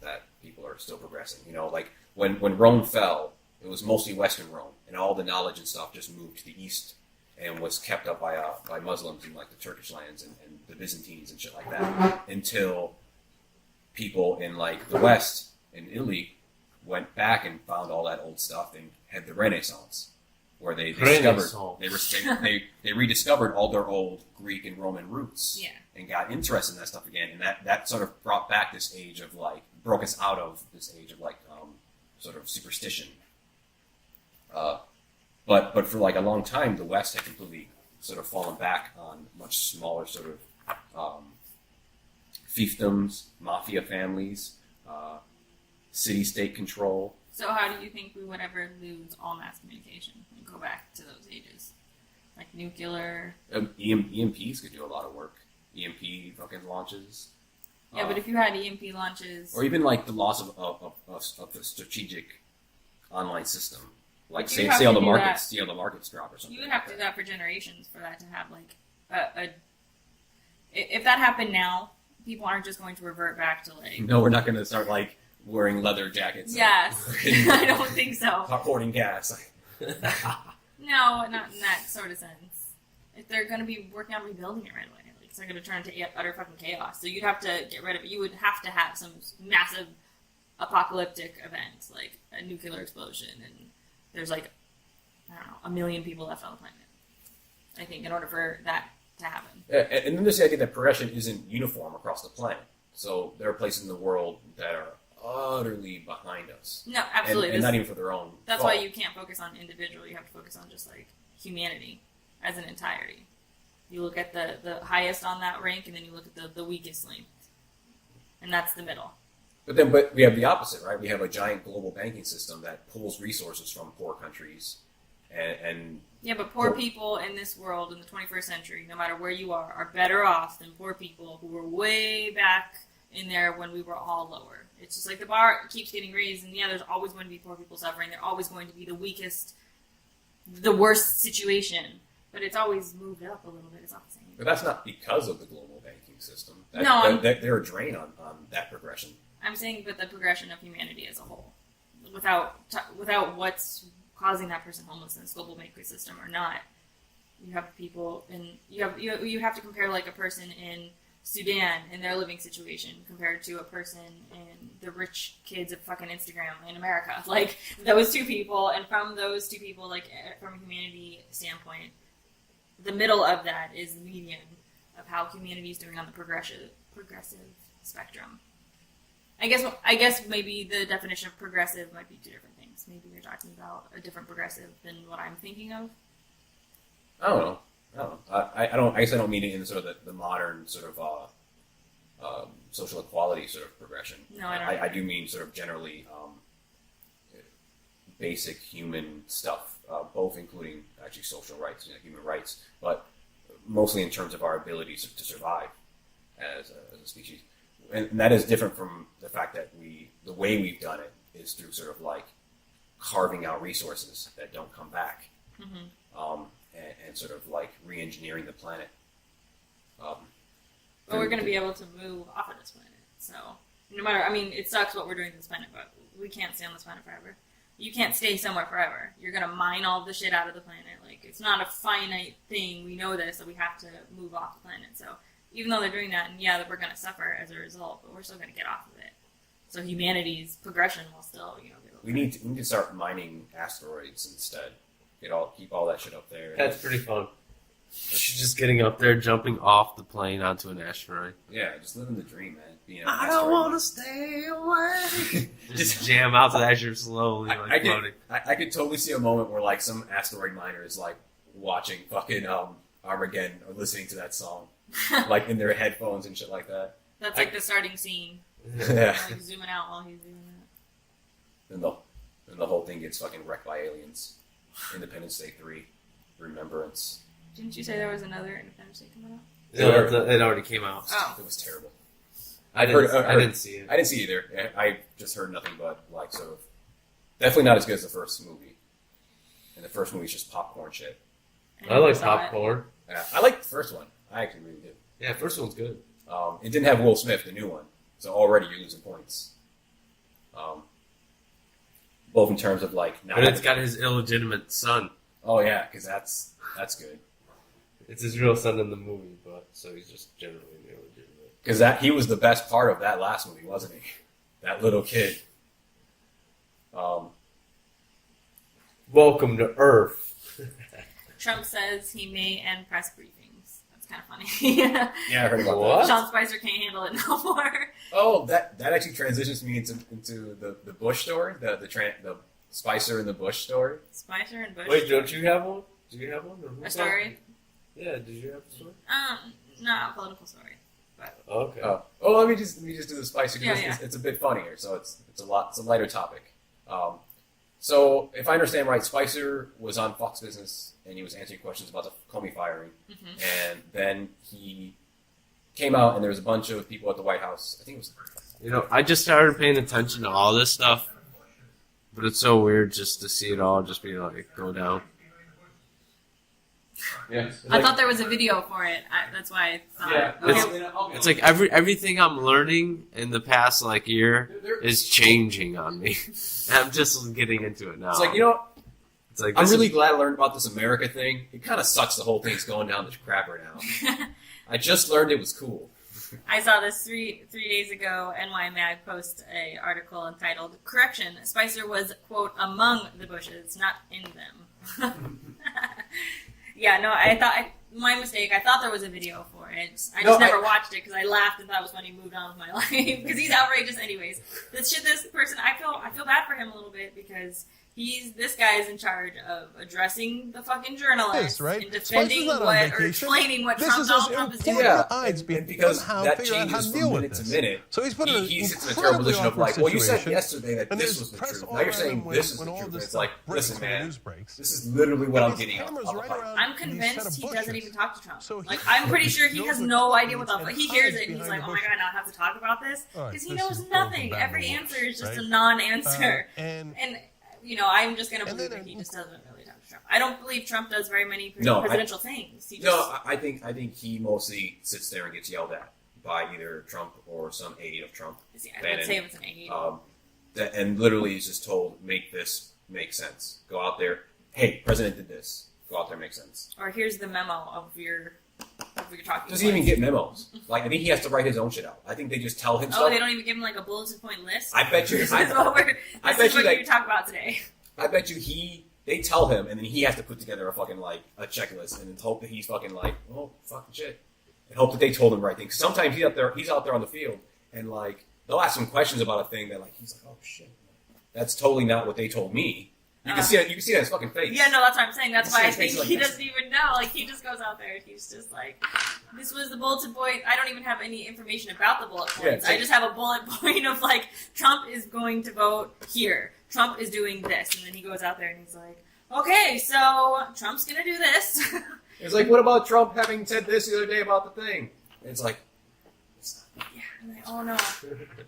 that people are still progressing. Like when Rome fell, it was mostly Western Rome, and all the knowledge and stuff just moved to the east and was kept up by Muslims in like the Turkish lands and the Byzantines and shit like that, until people in like the West in Italy went back and found all that old stuff and had the Renaissance, where they rediscovered all their old Greek and Roman roots, and got interested in that stuff again, and that sort of brought back this age of broke us out of this age of sort of superstition. But for like a long time, the West had completely sort of fallen back on much smaller sort of fiefdoms, mafia families, city-state control. So how do you think we would ever lose all mass communication and go back to those ages? Like nuclear? EMPs could do a lot of work. EMP fucking launches. Yeah, but if you had EMP launches... Or even like the loss of the strategic online system. Like say all the markets drop or something. You would have to do that for generations for that to have like if that happened now, people aren't just going to revert back to like... No, we're not going to start like wearing leather jackets. Yes. I don't think so. Hoarding gas. No, not in that sort of sense. If they're going to be working on rebuilding it right away, like it's not going to turn into utter fucking chaos. So you'd have to get rid of it. You would have to have some massive apocalyptic event, like a nuclear explosion, and there's like, I don't know, 1 million people left on the planet. I think in order for that to happen. And then there's the idea that progression isn't uniform across the planet. So there are places in the world that are utterly behind us. No, absolutely. And not even for their own That's fault. why you can't focus on individual. You have to focus on just like humanity as an entirety. You look at the highest on that rank, and then you look at the weakest link. And that's the middle. But we have the opposite, right? We have a giant global banking system that pulls resources from poor countries, and yeah, but poor people in this world in the 21st century, no matter where you are better off than poor people who were way back in there when we were all lower. It's just like the bar keeps getting raised, and yeah, there's always going to be poor people suffering. They're always going to be the weakest, the worst situation, but it's always moved up a little bit. It's not the same. But that's not because of the global banking system. They're a drain on that progression. I'm saying, but the progression of humanity as a whole, without what's causing that person homelessness, global banking system or not, you have people you have to compare like a person in Sudan in their living situation compared to a person in the rich kids of fucking Instagram in America. Like those two people, and from those two people, like from a humanity standpoint, the middle of that is the median of how humanity is doing on the progressive spectrum. I guess maybe the definition of progressive might be two different things. Maybe you're talking about a different progressive than what I'm thinking of. I don't know. I guess I don't mean it in sort of the modern sort of social equality sort of progression. No, I don't. I do mean sort of generally basic human stuff, both including actually social rights, human rights, but mostly in terms of our abilities to survive as a species. And that is different from the fact that the way we've done it is through sort of like carving out resources that don't come back. Mm-hmm. and sort of like re-engineering the planet. But we're going to be able to move off of this planet. So, no matter, I mean, it sucks what we're doing to this planet, but we can't stay on this planet forever. You can't stay somewhere forever. You're going to mine all the shit out of the planet. Like, it's not a finite thing. We know this, so we have to move off the planet. So, even though they're doing that, and yeah, that we're going to suffer as a result, but we're still going to get off of it. So, humanity's progression will still, get we need to start mining asteroids instead. Keep all that shit up there. That's pretty fun. She's just getting up there, jumping off the plane onto an asteroid. Yeah, just living the dream, man. Being an I asteroid don't want miner. to stay away. Just jam out to that shit slowly, like floating. I could totally see a moment where like some asteroid miner is like watching fucking Armageddon or listening to that song, like in their headphones and shit like that. That's like the starting scene. Yeah. Like zooming out while he's doing that. Then the whole thing gets fucking wrecked by aliens. Independence Day 3, Remembrance. Didn't you say there was another Independence Day coming out? No, it already came out. Oh. It was terrible. I didn't see it. I didn't see it either. I just heard nothing but like sort of definitely not as good as the first movie. And the first movie's just popcorn shit. I like popcorn. Yeah, I like the first one. I actually really did. Yeah, first one's good. It didn't have Will Smith, the new one, so already you're losing points. Both in terms of like, But it's got his illegitimate son. Oh yeah, because that's good. It's his real son in the movie, but so he's just generally illegitimate. Because he was the best part of that last movie, wasn't he? That little kid. Welcome to Earth. Trump says he may end press briefings. That's kind of funny. Yeah, I heard about What? Sean Spicer can't handle it no more. Oh, that actually transitions me into the Bush story, the Spicer and the Bush story. Spicer and Bush. Wait, don't you have one? Do you have one? A story? Yeah, did you have a story? Not a political story. But Okay. Oh, let me just do the Spicer because Yeah. it's a bit funnier, so it's a lighter topic. So if I understand right, Spicer was on Fox Business and he was answering questions about the Comey firing, and then he came out and there was a bunch of people at the White House. I think it was. I just started paying attention to all this stuff, but it's so weird just to see it all just be like go down. Yeah. I thought there was a video for it. That's why I thought. Yeah. It's like everything I'm learning in the past like year is changing on me. And I'm just getting into it now. It's like it's like I'm really glad I learned about this America thing. It kind of sucks the whole thing's going down the crapper now. I just learned it was cool. I saw this three days ago. NY Mag post a article entitled "Correction: Spicer was quote among the Bushes, not in them." Yeah, no, my mistake. I thought there was a video for it. I just never watched it because I laughed and thought it was funny. Moved on with my life because he's outrageous, anyways. This person, I feel bad for him a little bit because this guy is in charge of addressing the fucking journalists and defending or explaining what Donald Trump is doing. Yeah, because that changes from minute to minute. So he's put in he's in a incredibly terrible position of like, well, you said situation, yesterday that and this there's was the press truth. all Now you're around saying him this is when the all truth. And this it's like, stuff breaks, listen, when the man, news breaks. this is literally what And I'm there's getting cameras off right the around I'm these set convinced of he doesn't bushes. even talk to Trump. So Like, I'm pretty sure he knows has what no Trump idea what the means fuck. and He hears hides it and he's behind like, the oh my god, bushes. now I have to talk about this? All right, Because he this knows is nothing. broken Every down answer is just right? a non-answer. And And, I'm just going to And believe then that he just doesn't really talk to Trump. I don't believe Trump does very many No, presidential things. He just, No, I think he mostly sits there and gets yelled at by either Trump or some aide of Trump. I would say it was an aide. And literally is just told, make this make sense. Go out there. Hey, president did this. Go out there, make sense. Or here's the memo of your talking Doesn't even points. get memos. Like, I think he has to write his own shit out. I think they just tell him Oh, stuff. they don't even give him like a bulletin point list? I bet you. This is what you talk about today. I bet you they tell him, and then he has to put together a fucking like a checklist, and then hope that he's fucking like, oh fucking shit, and hope that they told him the right thing. 'Cause sometimes he's out there on the field, and like they'll ask him questions about a thing that like he's like, oh shit, that's totally not what they told me. You can see that. You can see that in his fucking face. Yeah, no, that's what I'm saying. That's You see why I his face think like he this. doesn't even know. Like, he just goes out there and he's just like, this was the bulletin point. I don't even have any information about the bullet Yeah, points. it's I just have a bullet point of like, Trump is going to vote here. Trump is doing this. And then he goes out there and he's like, okay, so Trump's going to do this. It's like, what about Trump having said this the other day about the thing? And it's like, Yeah, I'm like, oh no.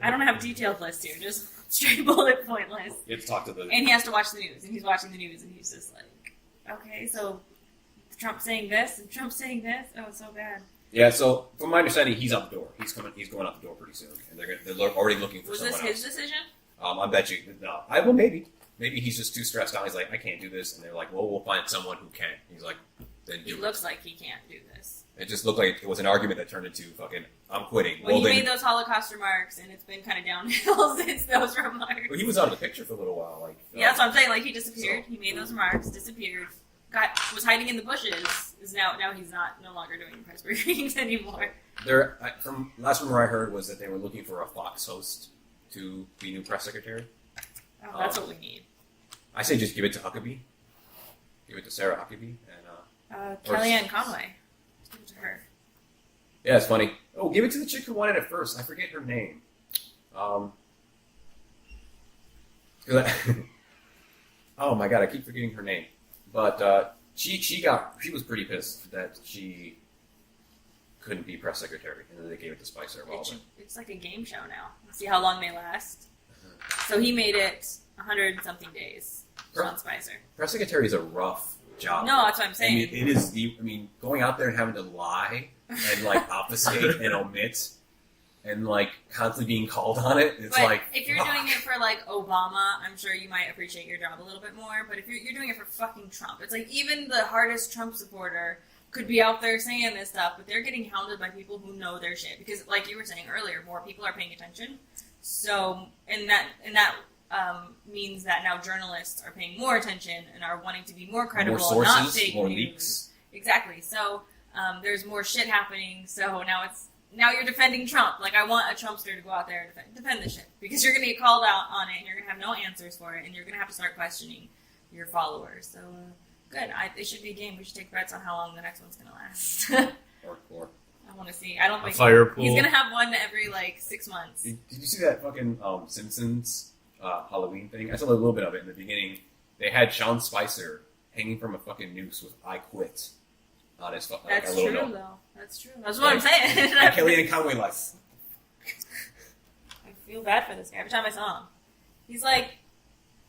I don't have detailed lists here. Just straight bullet point list. you have to talk to the. And he has to watch the news, and he's watching the news, and he's just like, okay, so Trump saying this and Trump saying this. Oh, it's so bad. Yeah, so from my understanding, he's out the door. He's going out the door pretty soon, and they're already looking for someone else. Was this his decision? I bet you no. Maybe he's just too stressed out. He's like, I can't do this, and they're like, well, we'll find someone who can. He's like, then do it. He looks like he can't do this. It just looked like it was an argument that turned into fucking, I'm quitting. Well, he made those Holocaust remarks, and it's been kind of downhill since those remarks. Well, he was out of the picture for a little while. Like, yeah, that's what I'm saying. Like, he disappeared. So. He made those remarks, disappeared, was hiding in the bushes. Now he's no longer doing press briefings anymore. From last rumor I heard was that they were looking for a Fox host to be new press secretary. Oh, that's what we need. I say just give it to Huckabee. Give it to Sarah Huckabee and Kellyanne Conway. Give it to her. Yeah, it's funny. Oh, give it to the chick who won it at first. I forget her name. Oh my god, I keep forgetting her name. But she was pretty pissed that she couldn't be press secretary, and then they gave it to Spicer. It's like a game show now. See how long they last. So he made it 100-something days. Sean Spicer. Press secretary is a rough job. No, that's what I'm saying. I mean, it is. Going out there and having to lie and like obfuscate and omit and like constantly being called on it. It's but if you're doing it for like Obama, I'm sure you might appreciate your job a little bit more. But if you're doing it for fucking Trump, it's like even the hardest Trump supporter could be out there saying this stuff, but they're getting hounded by people who know their shit. Because, like you were saying earlier, more people are paying attention. So, and that means that now journalists are paying more attention and are wanting to be more credible, more sources, not fake more news. leaks. Exactly. So there's more shit happening. So now you're defending Trump. Like, I want a Trumpster to go out there and defend the shit, because you're going to get called out on it and you're going to have no answers for it and you're going to have to start questioning your followers. So good. It should be a game. We should take bets on how long the next one's going to last. Or I want to see. I don't think fire pool. He's going to have one every 6 months. Did you see that fucking Simpsons Halloween thing? I saw a little bit of it in the beginning. They had Sean Spicer hanging from a fucking noose with "I quit" on his fucking. That's true, though. That's true. That's what I'm saying. Kellyanne Conway like. I feel bad for this guy every time I saw him. He's like.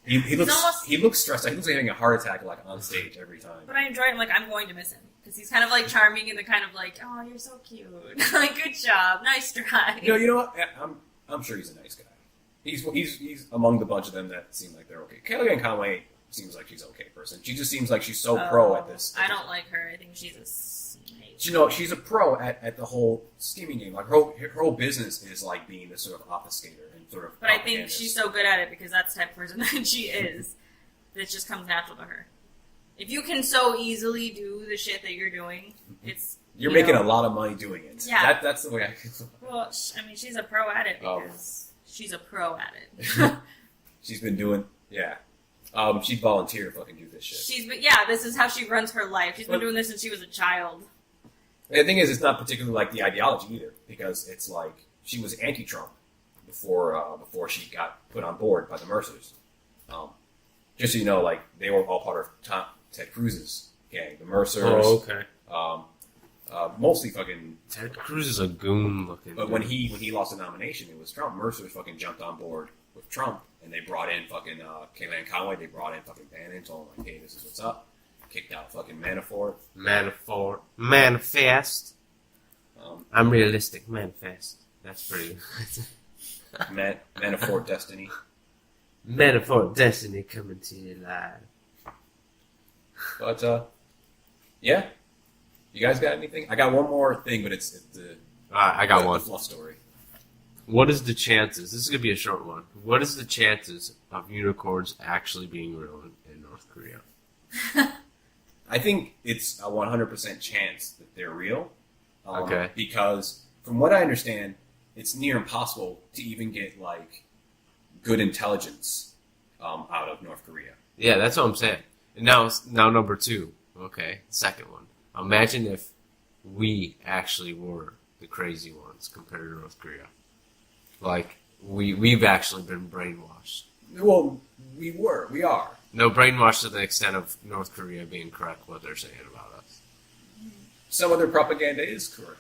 He looks stressed out. He looks like having a heart attack on stage every time. But I enjoy him. Like, I'm going to miss him because he's kind of charming and the kind of oh, you're so cute. Good job, nice try. You know what? I'm sure he's a nice guy. He's among the bunch of them that seem like they're okay. Kellyanne Conway seems like she's an okay person. She just seems like she's so pro at this. I don't like her. I think she's a snake. She's a pro at the whole scheming game. Like her whole business is like being this sort of obfuscator and sort of. But I think she's so good at it because that's the type of person that she is. That it just comes natural to her. If you can so easily do the shit that you're doing, it's you're making a lot of money doing it. Yeah, that's the way I. Well, I mean, she's a pro at it because. She's a pro at it. She's been doing, yeah. She volunteered to fucking do this shit. This is how she runs her life. She's been doing this since she was a child. And the thing is, it's not particularly like the ideology either, because it's like she was anti-Trump before she got put on board by the Mercers. Just so you know, they were all part of Ted Cruz's gang, the Mercers. Oh, okay. Mostly fucking Ted Cruz is a goon looking. But when he lost the nomination, it was Trump. Mercer fucking jumped on board with Trump, and they brought in fucking Kellyanne Conway. They brought in fucking Bannon, told him hey, this is what's up. Kicked out fucking Manafort. Manifest. I'm realistic. Manifest. That's pretty. Manafort Destiny. Manafort Destiny coming to you live. But yeah. You guys got anything? I got one more thing, but it's the. I got one. The fluff story. What is the chances? This is gonna be a short one. What is the chances of unicorns actually being real in North Korea? I think it's a 100% chance that they're real. Okay. Because from what I understand, it's near impossible to even get good intelligence out of North Korea. Yeah, that's what I'm saying. And now number two. Okay, second one. Imagine if we actually were the crazy ones compared to North Korea. We've actually been brainwashed. Well, we are. No, brainwashed to the extent of North Korea being correct what they're saying about us. Some of their propaganda is correct.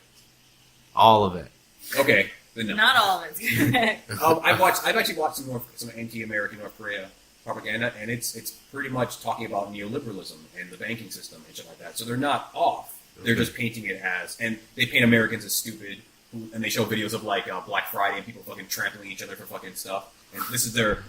All of it. Okay, then no. Not all of it's correct. I've actually watched some anti-American North Korea propaganda, and it's pretty much talking about neoliberalism and the banking system and shit like that. So they're not off. They're just painting it as, and they paint Americans as stupid, and they show videos of like Black Friday and people fucking trampling each other for fucking stuff. And this is their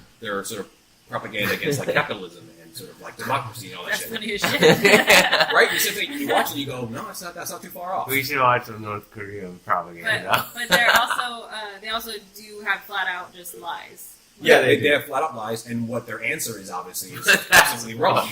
sort of propaganda against like capitalism and sort of like democracy and all that That's shit. funny as shit. Right? You sit there, you watch it, and you go, no, that's not too far off. We should watch some North Korean propaganda. But they're also they also do have flat out just lies. Yeah, they have flat out lies, and what their answer is obviously is absolutely wrong.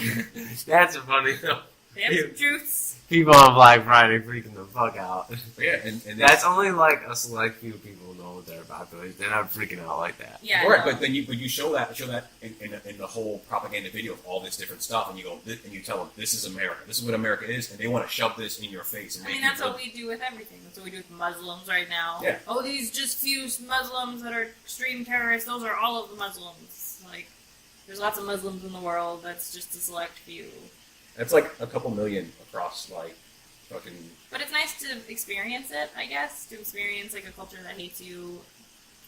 That's funny though. They have some truths. People on Black Friday freaking the fuck out. Yeah, and That's only like a select few people know what they're about to. They're not freaking out like that. Yeah. right, no. but then you show that in the whole propaganda video of all this different stuff, and you go and you tell them this is America, this is what America is, and they want to shove this in your face. And I mean, that's what we do with everything. That's what we do with Muslims right now. Yeah. Oh, these just few Muslims that are extreme terrorists, those are all of the Muslims. Like, there's lots of Muslims in the world. That's just a select few. That's like a couple million across like fucking. But it's nice to experience it, I guess. To experience like a culture that hates you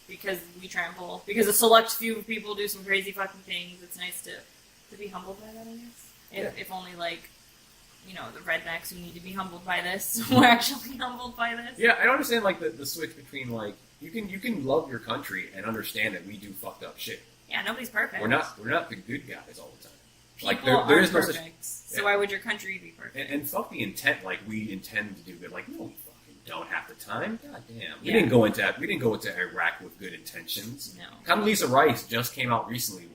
because we trample. Because a select few people do some crazy fucking things. It's nice to be humbled by that, I guess. If only like, the rednecks who need to be humbled by this were actually humbled by this. Yeah, I don't understand like the switch between like you can love your country and understand that we do fucked up shit. Yeah, nobody's perfect. We're not the good guys all the time. People Like there is aren't no perfect. such. So why would your country be perfect? And fuck the intent. Like we intend to do good. Like no, we fucking don't have the time. God damn. We Yeah. didn't go into Iraq with good intentions. No. Condoleezza Rice just came out recently,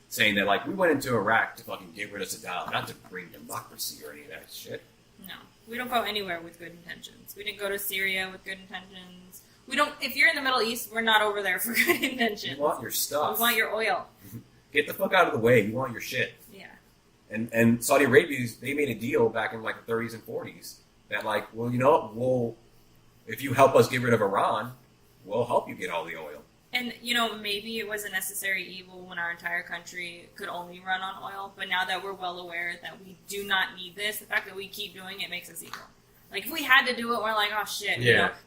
saying that like we went into Iraq to fucking get rid of Saddam, not to bring democracy or any of that shit. No. We don't go anywhere with good intentions. We didn't go to Syria with good intentions. We don't. If you're in the Middle East, we're not over there for good intentions. You want your stuff. We want your oil. Get the fuck out of the way. You want your shit. Yeah. And Saudi Arabia, they made a deal back in like the 30s and 40s that like, well, you know what, if you help us get rid of Iran, we'll help you get all the oil. And, maybe it was a necessary evil when our entire country could only run on oil, but now that we're well aware that we do not need this, the fact that we keep doing it makes us evil. Like, if we had to do it, we're like, oh, shit,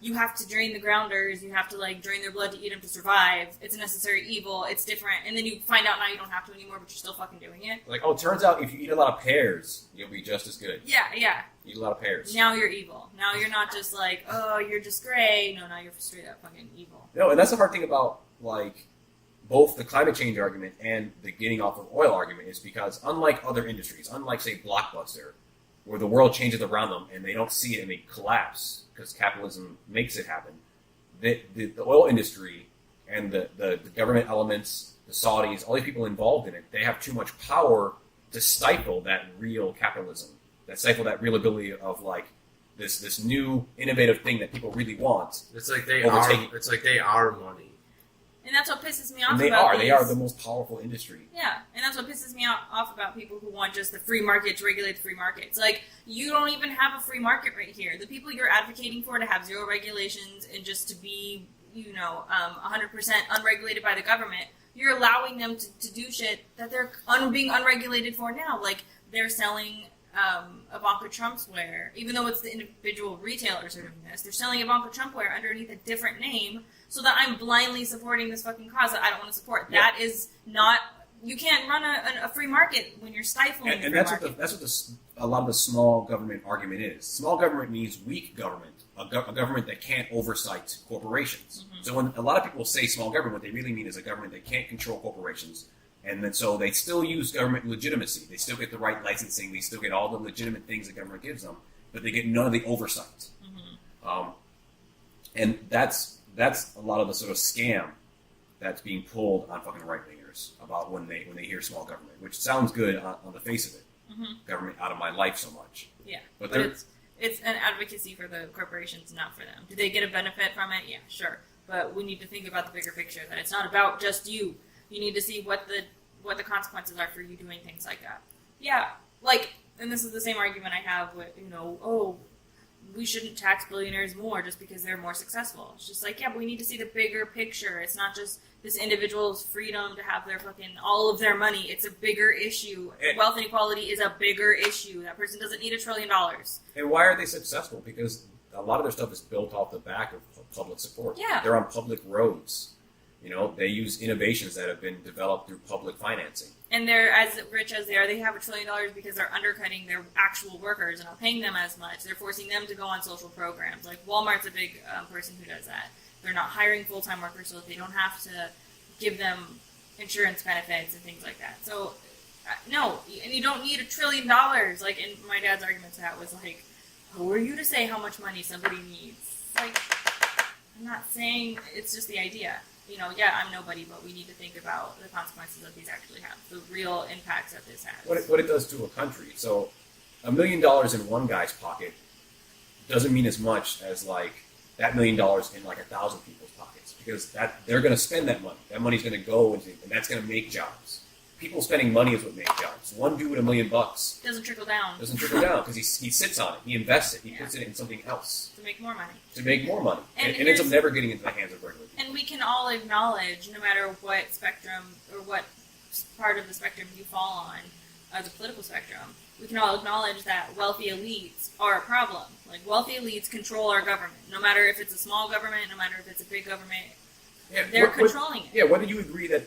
you have to drain the grounders, you have to, like, drain their blood to eat them to survive. It's a necessary evil, it's different. And then you find out now you don't have to anymore, but you're still fucking doing it. Like, it turns out if you eat a lot of pears, you'll be just as good. Yeah. Eat a lot of pears. Now you're evil. Now you're not just like, oh, you're just gray. No, now you're straight up fucking evil. No, and that's the hard thing about, like, both the climate change argument and the getting off of oil argument is because, unlike other industries, unlike, say, Blockbuster, where the world changes around them and they don't see it and they collapse because capitalism makes it happen, the oil industry and the government elements, the Saudis, all these people involved in it, they have too much power to stifle that real capitalism, that stifle that real ability of like this new innovative thing that people really want. It's like they Overtaking. are. It's like they are money. And that's what pisses me off And they about are. these. They are the most powerful industry. Yeah, and that's what pisses me off about people who want just the free market to regulate the free market. It's like, you don't even have a free market right here. The people you're advocating for to have zero regulations and just to be, 100% unregulated by the government, you're allowing them to do shit that they're being unregulated for now. Like, they're selling Ivanka Trump's wear, even though it's the individual retailers who are doing this. They're selling Ivanka Trump wear underneath a different name so that I'm blindly supporting this fucking cause that I don't want to support. Yeah. That is not... You can't run a free market when you're stifling the free market. That's what a lot of the small government argument is. Small government means weak government, a government that can't oversight corporations. Mm-hmm. So when a lot of people say small government, what they really mean is a government that can't control corporations. And then so they still use government legitimacy. They still get the right licensing. They still get all the legitimate things the government gives them, but they get none of the oversight. Mm-hmm. And that's a lot of the sort of scam that's being pulled on fucking right-wingers about when they hear small government, which sounds good on the face of it. Mm-hmm. Government out of my life so much. Yeah, but it's an advocacy for the corporations, not for them. Do they get a benefit from it? Yeah, sure. But we need to think about the bigger picture, that it's not about just you. You need to see what the consequences are for you doing things like that. Yeah, and this is the same argument I have with, we shouldn't tax billionaires more just because they're more successful. It's just like, yeah, but we need to see the bigger picture. It's not just this individual's freedom to have their all of their money. It's a bigger issue. Wealth inequality is a bigger issue. That person doesn't need $1 trillion. And why are they successful? Because a lot of their stuff is built off the back of public support. Yeah. They're on public roads. They use innovations that have been developed through public financing. And they're as rich as they are. They have $1 trillion because they're undercutting their actual workers and not paying them as much. They're forcing them to go on social programs. Like Walmart's a big person who does that. They're not hiring full-time workers, so they don't have to give them insurance benefits and things like that. So, no, and you don't need $1 trillion. Like, and my dad's argument to that was like, who are you to say how much money somebody needs? Like, I'm not saying it's just the idea. Yeah, I'm nobody, but we need to think about the consequences that these actually have, the real impacts that this has. What it does to a country. So, $1 million in one guy's pocket doesn't mean as much as like that $1 million in like 1,000 people's pockets, because they're going to spend that money. That money's going to go into, and that's going to make jobs. People spending money is what makes jobs. One dude with $1 million doesn't trickle down. Doesn't trickle down because he sits on it. He invests it. He puts it in something else to make more money. And it ends up never getting into the hands of regular people. And we can all acknowledge, no matter what spectrum or what part of the spectrum you fall on, the political spectrum, we can all acknowledge that wealthy elites are a problem. Like, wealthy elites control our government. No matter if it's a small government, no matter if it's a big government, they're controlling it. Yeah, whether you agree that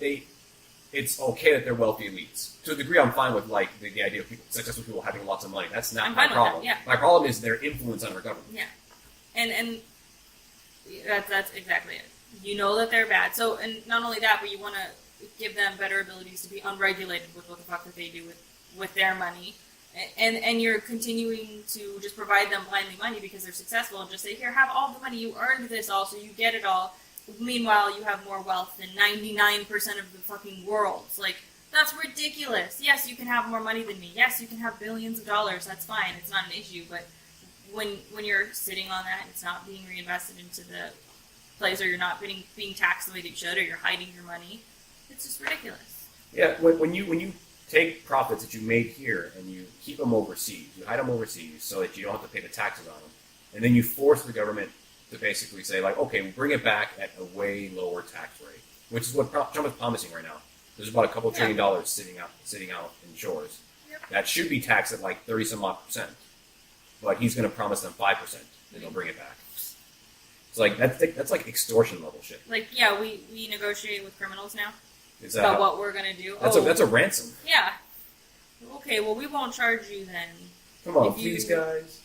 it's okay that they're wealthy elites. To a degree, I'm fine with like the idea of successful people having lots of money. That's not my problem. Yeah. My problem is their influence on our government. Yeah, and that's exactly it. You know that they're bad. So, and not only that, but you want to give them better abilities to be unregulated with what the fuck that they do with their money. And you're continuing to just provide them blindly money because they're successful and just say, here, have all the money. You earned this all, so you get it all. Meanwhile, you have more wealth than 99% of the fucking world. It's like, that's ridiculous. Yes, you can have more money than me. Yes, you can have billions of dollars. That's fine. It's not an issue. But when you're sitting on that, it's not being reinvested into the place, or you're not being taxed the way that you should, or you're hiding your money, it's just ridiculous. Yeah, when you take profits that you made here and you keep them overseas, you hide them overseas so that you don't have to pay the taxes on them, and then you force the government to basically say, like, okay, we'll bring it back at a way lower tax rate, which is what Trump is promising right now. There's about a couple $1 trillion sitting out in shores. Yep. That should be taxed at like 30-some-odd%. But he's going to promise them 5%, and they'll bring it back. It's like, that's like extortion level shit. Like, yeah, we negotiate with criminals now Is about what we're going to do. That's a ransom. Yeah. Okay, well, we won't charge you then. Come on, please, guys.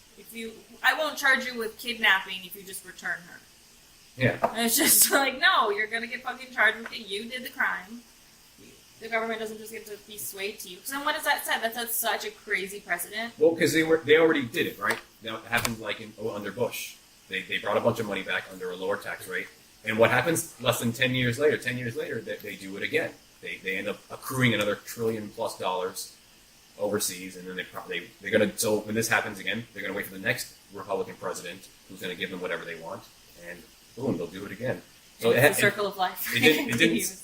I won't charge you with kidnapping if you just return her. Yeah. And it's just like, no, you're going to get fucking charged with it. You did the crime. The government doesn't just get to be swayed to you. So then what does that set? That sets such a crazy precedent. Well, because they already did it, right? Now, it happened like under Bush. They brought a bunch of money back under a lower tax rate. And what happens less than 10 years later? 10 years later, they do it again. They end up accruing another $1 trillion+ overseas, and then they're gonna. So when this happens again, they're gonna wait for the next Republican president who's gonna give them whatever they want, and boom, they'll do it again. So it's the circle of life. It didn't.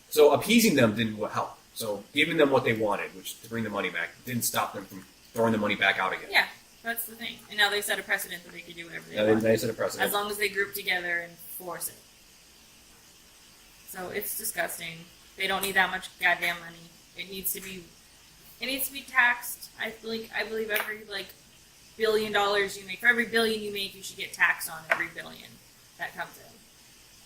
So appeasing them didn't help. So giving them what they wanted, which to bring the money back, didn't stop them from throwing the money back out again. Yeah, that's the thing. And now they set a precedent that they can do whatever they want. They set a precedent As long as they group together and force it. So it's disgusting. They don't need that much goddamn money. It needs to be taxed. I believe every $1 billion you make, for every billion you make, you should get taxed on every billion that comes in.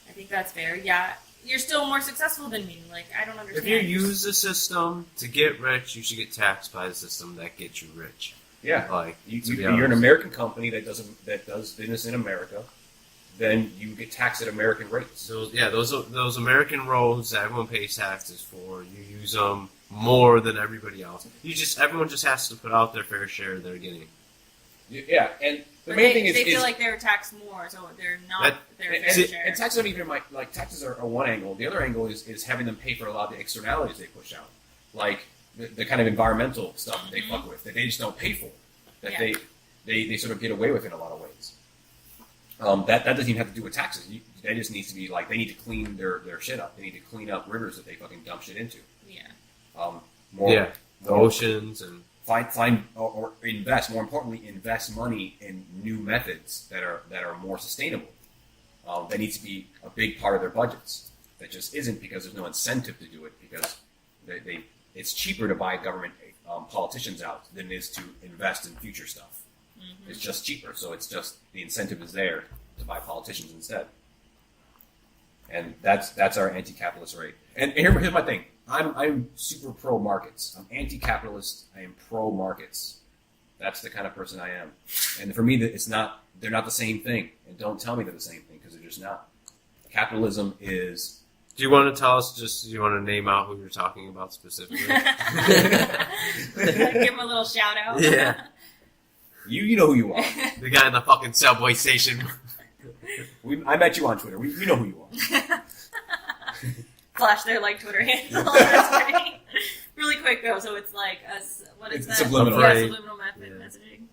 I think that's fair. Yeah, you're still more successful than me. Like, I don't understand. If you use the system to get rich, you should get taxed by the system that gets you rich. Yeah, like you're an American company that does business in America, then you get taxed at American rates. Those American roads that everyone pays taxes for, you use them more than everybody else. Everyone just has to put out their fair share they're getting. Yeah, and the main thing is they feel like they're taxed more, so they're not their fair share. And taxes taxes are one angle. The other angle is having them pay for a lot of the externalities they push out, like the kind of environmental stuff that they fuck with that they just don't pay for, that they sort of get away with in a lot of ways. That doesn't even have to do with taxes. That just needs to be like, they need to clean their shit up. They need to clean up rivers that they fucking dump shit into. Yeah. The oceans and find or invest. More importantly, invest money in new methods that are more sustainable. That needs to be a big part of their budgets. That just isn't, because there's no incentive to do it, because it's cheaper to buy government politicians out than it is to invest in future stuff. Mm-hmm. It's just cheaper, so it's just the incentive is there to buy politicians instead. And that's our anti-capitalist rate. And here's my thing. I'm super pro markets. I'm anti-capitalist. I am pro markets. That's the kind of person I am. And for me, they're not the same thing. And don't tell me they're the same thing because they're just not. Capitalism is. Do you want to tell us? Do you want to name out who you're talking about specifically? Give him a little shout out. Yeah. You know who you are. The guy in the fucking subway station. I met you on Twitter. We know who you are. Flash their Twitter handle on our screen. Really quick though, so it's like what is It's that? subliminal. Yeah, subliminal messaging.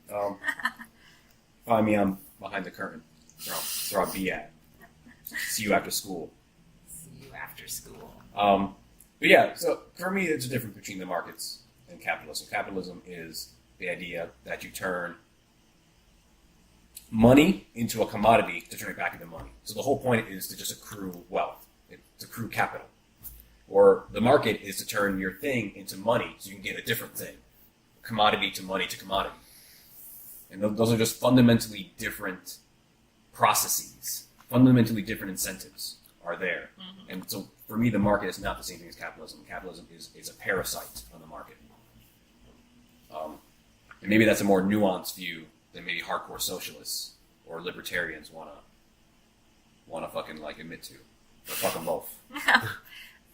Find me. I'm behind the curtain. That's where I'll be at. See you after school. See you after school. But yeah, so for me, it's a difference between the markets and capitalism. Capitalism is the idea that you turn money into a commodity to turn it back into money. So the whole point is to just accrue wealth, to accrue capital. Or the market is to turn your thing into money so you can get a different thing. Commodity to money to commodity. And those are just fundamentally different processes. Fundamentally different incentives are there. Mm-hmm. And so for me, the market is not the same thing as capitalism. Capitalism is a parasite on the market. And maybe that's a more nuanced view than maybe hardcore socialists or libertarians wanna fucking admit to. Or fuck them both.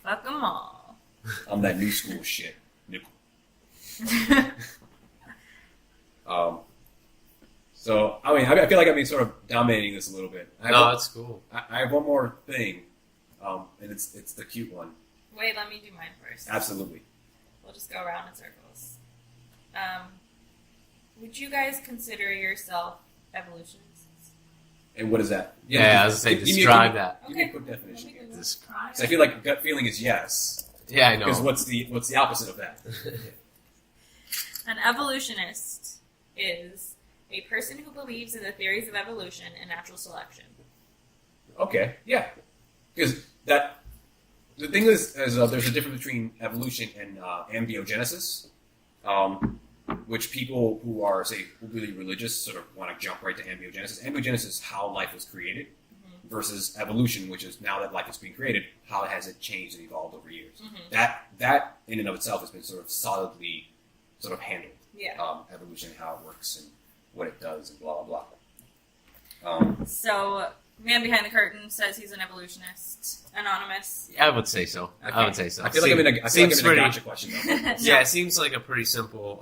Fuck them all. I'm that new school shit. Nickel. So, I mean, I feel like I've been sort of dominating this a little bit. That's cool. I have one more thing, and it's the cute one. Wait, let me do mine first. Absolutely. We'll just go around in circles. Would you guys consider yourself evolutionists? And what is that? Yeah, I was going to say, describe that. Give me a quick definition here. Describe. So I feel like gut feeling is yes. Yeah, I know. Because what's the opposite of that? An evolutionist is a person who believes in the theories of evolution and natural selection. Okay, yeah. Because the thing is there's a difference between evolution and ambiogenesis, which people who are, say, really religious sort of want to jump right to ambiogenesis. Ambiogenesis is how life was created, versus evolution, which is now that life is being created, how has it changed and evolved over years. Mm-hmm. That in and of itself has been sort of solidly sort of handled. Yeah. Evolution, how it works and what it does and blah, blah, blah. So, man behind the curtain says he's an evolutionist. Anonymous. Yeah, I would say so. Okay. I would say so. I feel like I'm in a gotcha question, though. Yeah, it seems like a pretty simple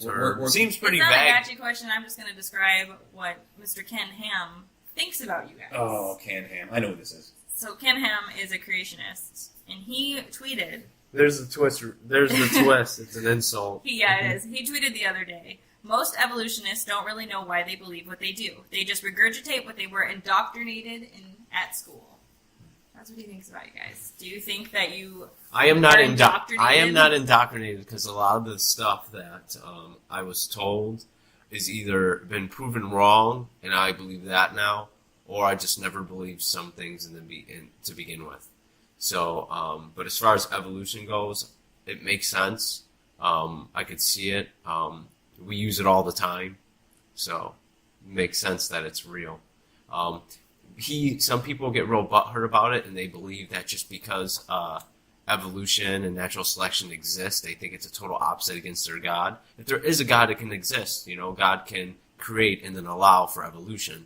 term. Seems pretty it's not vague. a gotcha question. I'm just going to describe what Mr. Ken Ham thinks about you guys. Oh, Ken Ham. I know who this is. So, Ken Ham is a creationist, and he tweeted... There's the twist. There's the twist. It's an insult. Yeah, it is. He tweeted the other day, most evolutionists don't really know why they believe what they do. They just regurgitate what they were indoctrinated in at school. That's what he thinks about you guys. Do you think that you I am not indoctrinated? I am not indoctrinated because a lot of the stuff that I was told is either been proven wrong, and I believe that now, or I just never believed some things to begin with. So, but as far as evolution goes, it makes sense. I could see it. We use it all the time, so it makes sense that it's real. Some people get real butthurt about it, and they believe that just because evolution and natural selection exist, they think it's a total opposite against their God. If there is a God, it can exist. God can create and then allow for evolution.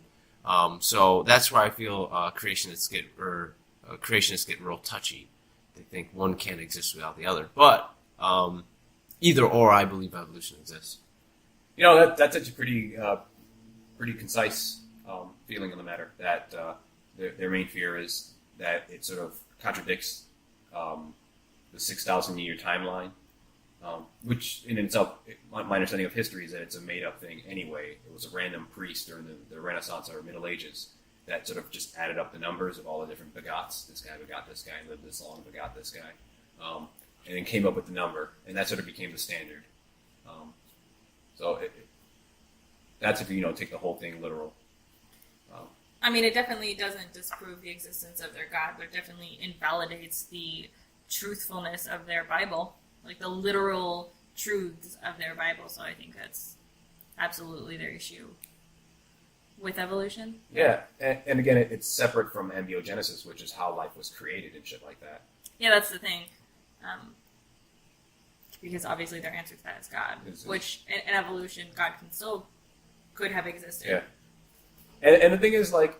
So that's where I feel creationists get real touchy. They think one can't exist without the other. But either or, I believe evolution exists. That's such a pretty concise feeling on the matter. That their main fear is that it sort of contradicts the 6,000 year timeline, which in itself, my understanding of history is that it's a made up thing anyway. It was a random priest during the Renaissance or Middle Ages that sort of just added up the numbers of all the different begots. This guy begot this guy, lived this long, begot this guy, and then came up with the number, and that sort of became the standard. So that's if you take the whole thing literal. I mean, it definitely doesn't disprove the existence of their God, but it definitely invalidates the truthfulness of their Bible, like the literal truths of their Bible. So I think that's absolutely their issue. with evolution. Yeah, and again, it's separate from embryogenesis, which is how life was created and shit like that. Yeah, that's the thing. Because obviously their answer to that is God, which in evolution, God could have existed. Yeah, and the thing is, like,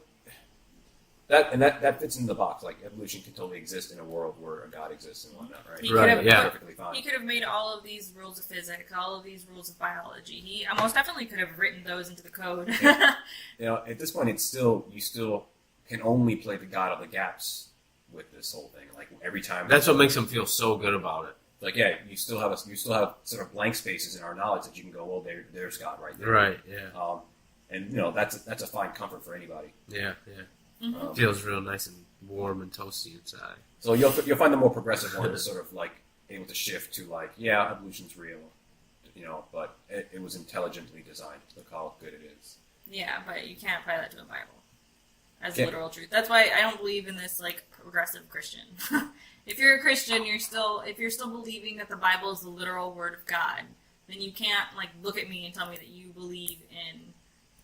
that fits in the box. Like, evolution can totally exist in a world where a God exists and whatnot, right? He could have, perfectly fine. He could have made all of these rules of physics, all of these rules of biology. He most definitely could have written those into the code. Yeah. You know, at this point, you still can only play the God of the gaps with this whole thing. Like, every time. That's what makes him feel so good about it. Like, yeah, you still have sort of blank spaces in our knowledge that you can go, well, there's God right there. Right. Yeah. And you know, that's a fine comfort for anybody. Yeah. Mm-hmm. Feels real nice and warm and toasty inside. So you'll find the more progressive one is sort of like able to shift to like, yeah, evolution's real, you know, but it was intelligently designed. Look how good it is. Yeah, but you can't apply that to the Bible as literal truth. That's why I don't believe in this like progressive Christian. If you're a Christian, if you're still believing that the Bible is the literal word of God, then you can't like look at me and tell me that you believe in.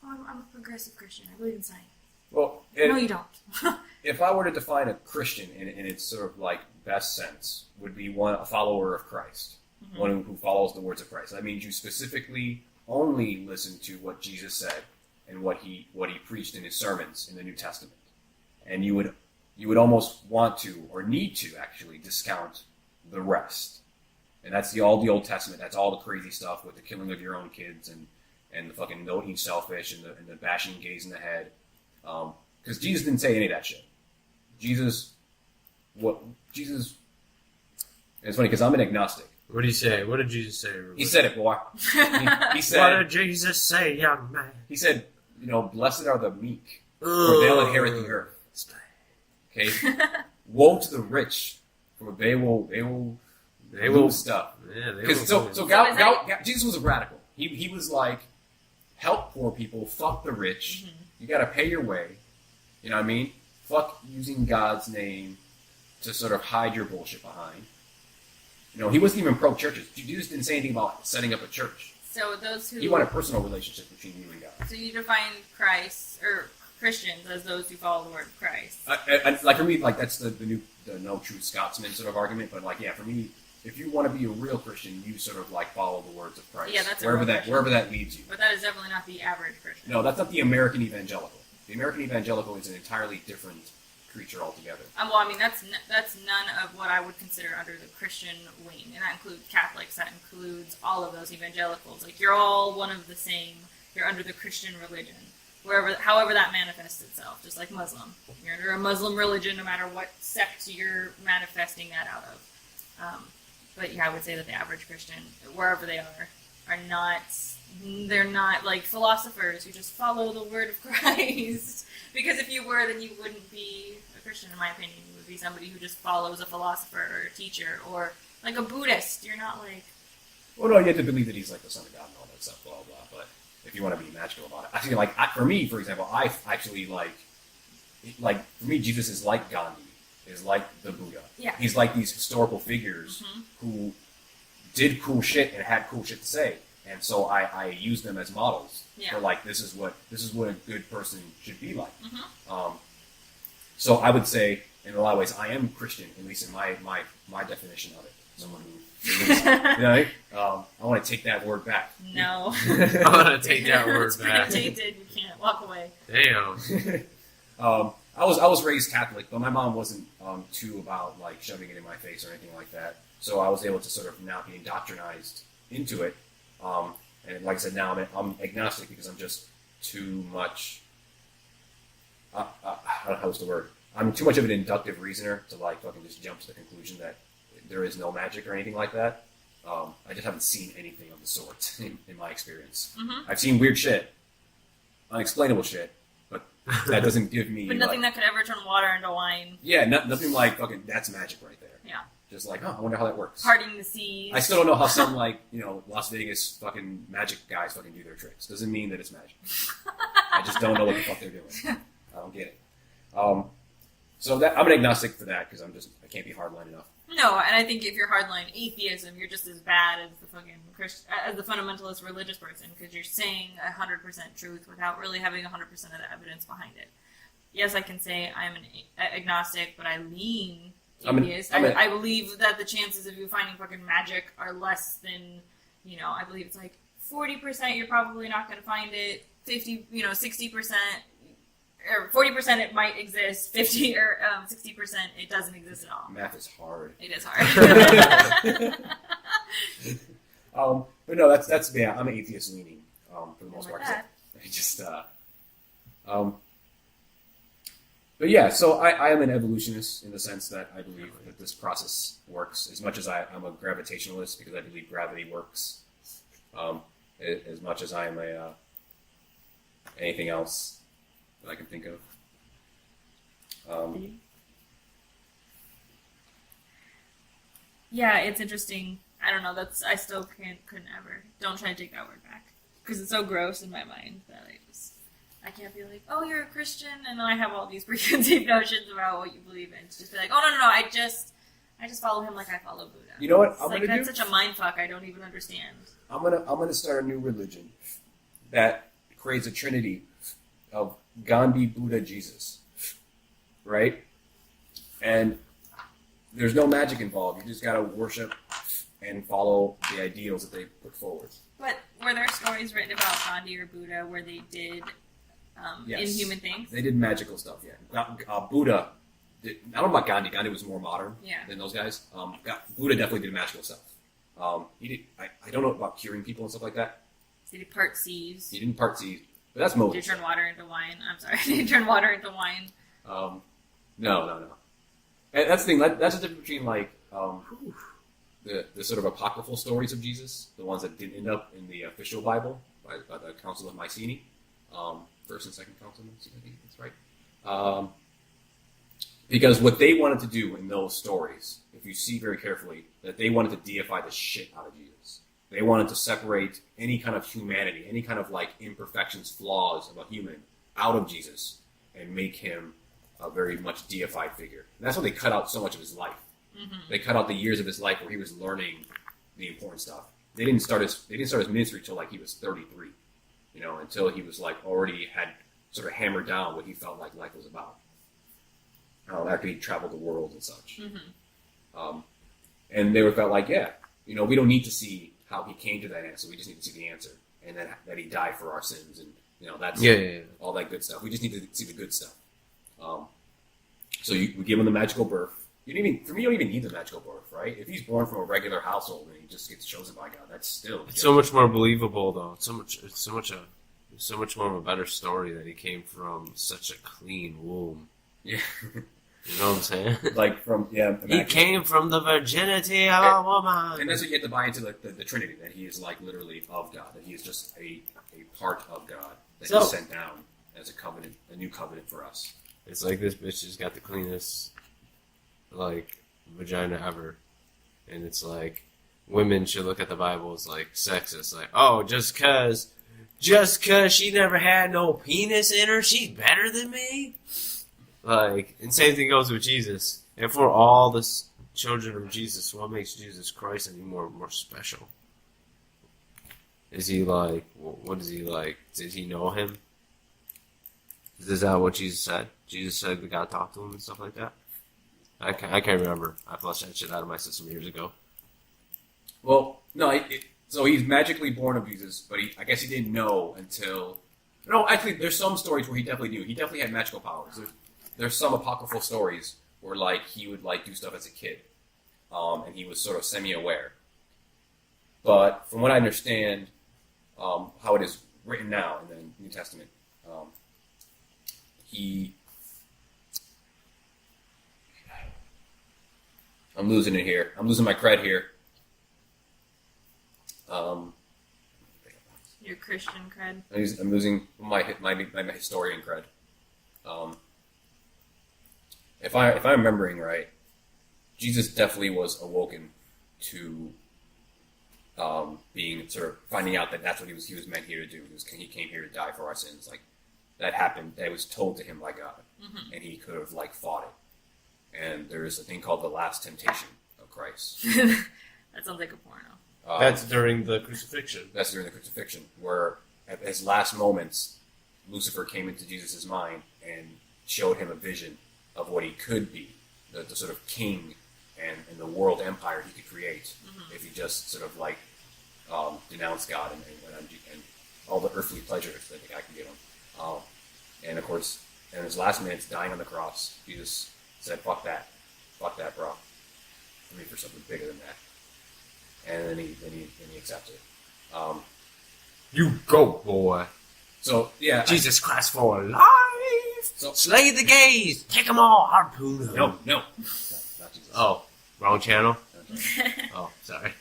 Oh, I'm a progressive Christian. I believe in science. Well, no, you don't. If I were to define a Christian in its sort of like best sense, would be a follower of Christ, one who follows the words of Christ. That means you specifically only listen to what Jesus said and what he preached in his sermons in the New Testament, and you would almost want to or need to actually discount the rest. And that's all the Old Testament. That's all the crazy stuff with the killing of your own kids and the fucking no eating shellfish and the bashing gays in the head. Because Jesus didn't say any of that shit. Jesus. It's funny because I'm an agnostic. What did he say? What did Jesus say? He said it, boy. He said. What did Jesus say, young man? He said, you know, blessed are the meek, for they'll inherit the earth. Okay. Woe to the rich, for they will lose stuff. Yeah, they Because will. Jesus was a radical. He was like, help poor people, fuck the rich. Mm-hmm. You got to pay your way. You know what I mean? Fuck using God's name to sort of hide your bullshit behind. You know, he wasn't even pro churches. Jesus didn't say anything about setting up a church. So those who He wanted personal relationships between you and God. So you define Christ or Christians as those who follow the word of Christ. Like for me, like that's the no true Scotsman sort of argument. But like, yeah, for me, if you want to be a real Christian, you sort of like follow the words of Christ. Yeah, that's wherever that leads you. But that is definitely not the average Christian. No, that's not the American evangelical. The American evangelical is an entirely different creature altogether. Well, I mean, that's none of what I would consider under the Christian wing, and that includes Catholics. That includes all of those evangelicals. Like you're all one of the same. You're under the Christian religion, however that manifests itself. Just like Muslim, you're under a Muslim religion, no matter what sect you're manifesting that out of. But yeah, I would say that the average Christian, wherever they are not. They're not like philosophers who just follow the word of Christ. Because if you were, then you wouldn't be a Christian, in my opinion. You would be somebody who just follows a philosopher or a teacher, or like a Buddhist. You're not like. Well, no, you have to believe that he's like the son of God and all that stuff, blah blah. But if you want to be magical about it, I think like for me, for example, I actually like for me, Jesus is like Gandhi, is like the Buddha. Yeah. He's like these historical figures who did cool shit and had cool shit to say. And so I use them as models for like this is what a good person should be like. So I would say in a lot of ways I am Christian, at least in my definition of it. Someone who believes, you know, I want to take that word back. No. I want to take that word it's back. pretty tainted. You can't walk away. Damn. I was raised Catholic, but my mom wasn't too about like shoving it in my face or anything like that. So I was able to sort of not be indoctrinized into it. And like I said, now I'm agnostic because I'm just too much. How's the word? I'm too much of an inductive reasoner to like fucking just jump to the conclusion that there is no magic or anything like that. I just haven't seen anything of the sort in my experience. I've seen weird shit, unexplainable shit, but that doesn't give me. But nothing that could ever turn water into wine. Yeah, nothing like fucking. That's magic right there. Yeah. Just like, I wonder how that works. Parting the seas. I still don't know how some, like, you know, Las Vegas fucking magic guys fucking do their tricks. Doesn't mean that it's magic. I just don't know what the fuck they're doing. I don't get it. So that I'm an agnostic for that because I can't be hardline enough. No, and I think if you're hardline atheism, you're just as bad as the fucking as the fundamentalist religious person, because you're saying 100% truth without really having 100% of the evidence behind it. Yes, I can say I'm an agnostic, but I lean atheist. I believe that the chances of you finding fucking magic are less than, I believe it's like 40% you're probably not going to find it, 60%, or 40% it might exist, 50 or 60% it doesn't exist at all. Math is hard. It is hard. But no, that's yeah. I'm an atheist leaning for the most part. I just but yeah. So I am an evolutionist in the sense that I believe that this process works. As much as I'm a gravitationalist because I believe gravity works. As much as I am anything else that I can think of. Yeah, it's interesting. I don't know. I still couldn't ever. Don't try to take that word back because it's so gross in my mind that I can't be like, oh, you're a Christian, and then I have all these preconceived notions about what you believe in. It's just be like, oh no, I just follow him like I follow Buddha. You know what? That's such a mindfuck. I don't even understand. I'm gonna start a new religion that creates a trinity of Gandhi, Buddha, Jesus, right? And there's no magic involved. You just gotta worship and follow the ideals that they put forward. But were there stories written about Gandhi or Buddha where they did yes. inhuman things? They did magical stuff, yeah. Buddha, I don't know about Gandhi. Gandhi was more modern than those guys. Buddha definitely did magical stuff. He did. I don't know about curing people and stuff like that. Did he part seas? He didn't part seas, but that's Moses. Did he turn water into wine? I'm sorry. Did he turn water into wine? No. And that's the thing. That's the difference between the sort of apocryphal stories of Jesus, the ones that didn't end up in the official Bible by the Council of Mycenae, First and Second Council of Mycenae. I think that's right. Because what they wanted to do in those stories, if you see very carefully, that they wanted to deify the shit out of Jesus. They wanted to separate any kind of humanity, any kind of imperfections, flaws of a human out of Jesus and make him a very much deified figure. And that's why they cut out so much of his life. Mm-hmm. They cut out the years of his life where he was learning the important stuff. They didn't start his ministry until he was 33. Until he was already had sort of hammered down what he felt like life was about. After he traveled the world and such. Mm-hmm. And they felt we don't need to see how he came to that answer. We just need to see the answer. And that he died for our sins. And, that's all that good stuff. We just need to see the good stuff. So we give him the magical birth. You don't even need the magical birth, right? If he's born from a regular household and he just gets chosen by God, that's still... It's so much more believable, though. It's so much more of a better story that he came from such a clean womb. Yeah. You know what I'm saying? He came from the virginity of a woman. And that's what you have to buy into the Trinity, that he is literally of God, that he is just a part of God, that he sent down as a covenant, a new covenant for us. It's like this bitch has got the cleanest, vagina ever. And it's women should look at the Bible as sexist. Just cause she never had no penis in her, she's better than me? And same thing goes with Jesus. If we're all the children of Jesus, what makes Jesus Christ any more special? Is he what is he like? Did he know him? Is that what Jesus said? Jesus said God talked to him and stuff like that? I can't remember. I flushed that shit out of my system years ago. Well, no, so he's magically born of Jesus, but I guess he didn't know until... No, actually, there's some stories where he definitely knew. He definitely had magical powers. There's some apocryphal stories where he would do stuff as a kid, and he was sort of semi-aware. But from what I understand, how it is written now in the New Testament, I'm losing it here. I'm losing my cred here. Your Christian cred. I'm losing my historian cred. If I'm remembering right, Jesus definitely was awoken to being sort of finding out that that's what he was meant here to do. He came here to die for our sins. That happened. That was told to him by God, mm-hmm. and he could have fought it. And there's a thing called the last temptation of Christ. That sounds like a porno. That's during the crucifixion. That's during the crucifixion, where at his last moments, Lucifer came into Jesus' mind and showed him a vision of what he could be, the sort of king and the world empire he could create if he just sort of like denounced God and all the earthly pleasures that the guy can give him. And of course, in his last minutes, dying on the cross, Jesus said, "Fuck that, bro. I'm ready for something bigger than that." And then he accepted. You go, boy. So yeah, Jesus Christ for life. So- Slay the gays. Take them all. Harpoon them. no, not Jesus. Oh, wrong channel. Okay. Oh, sorry.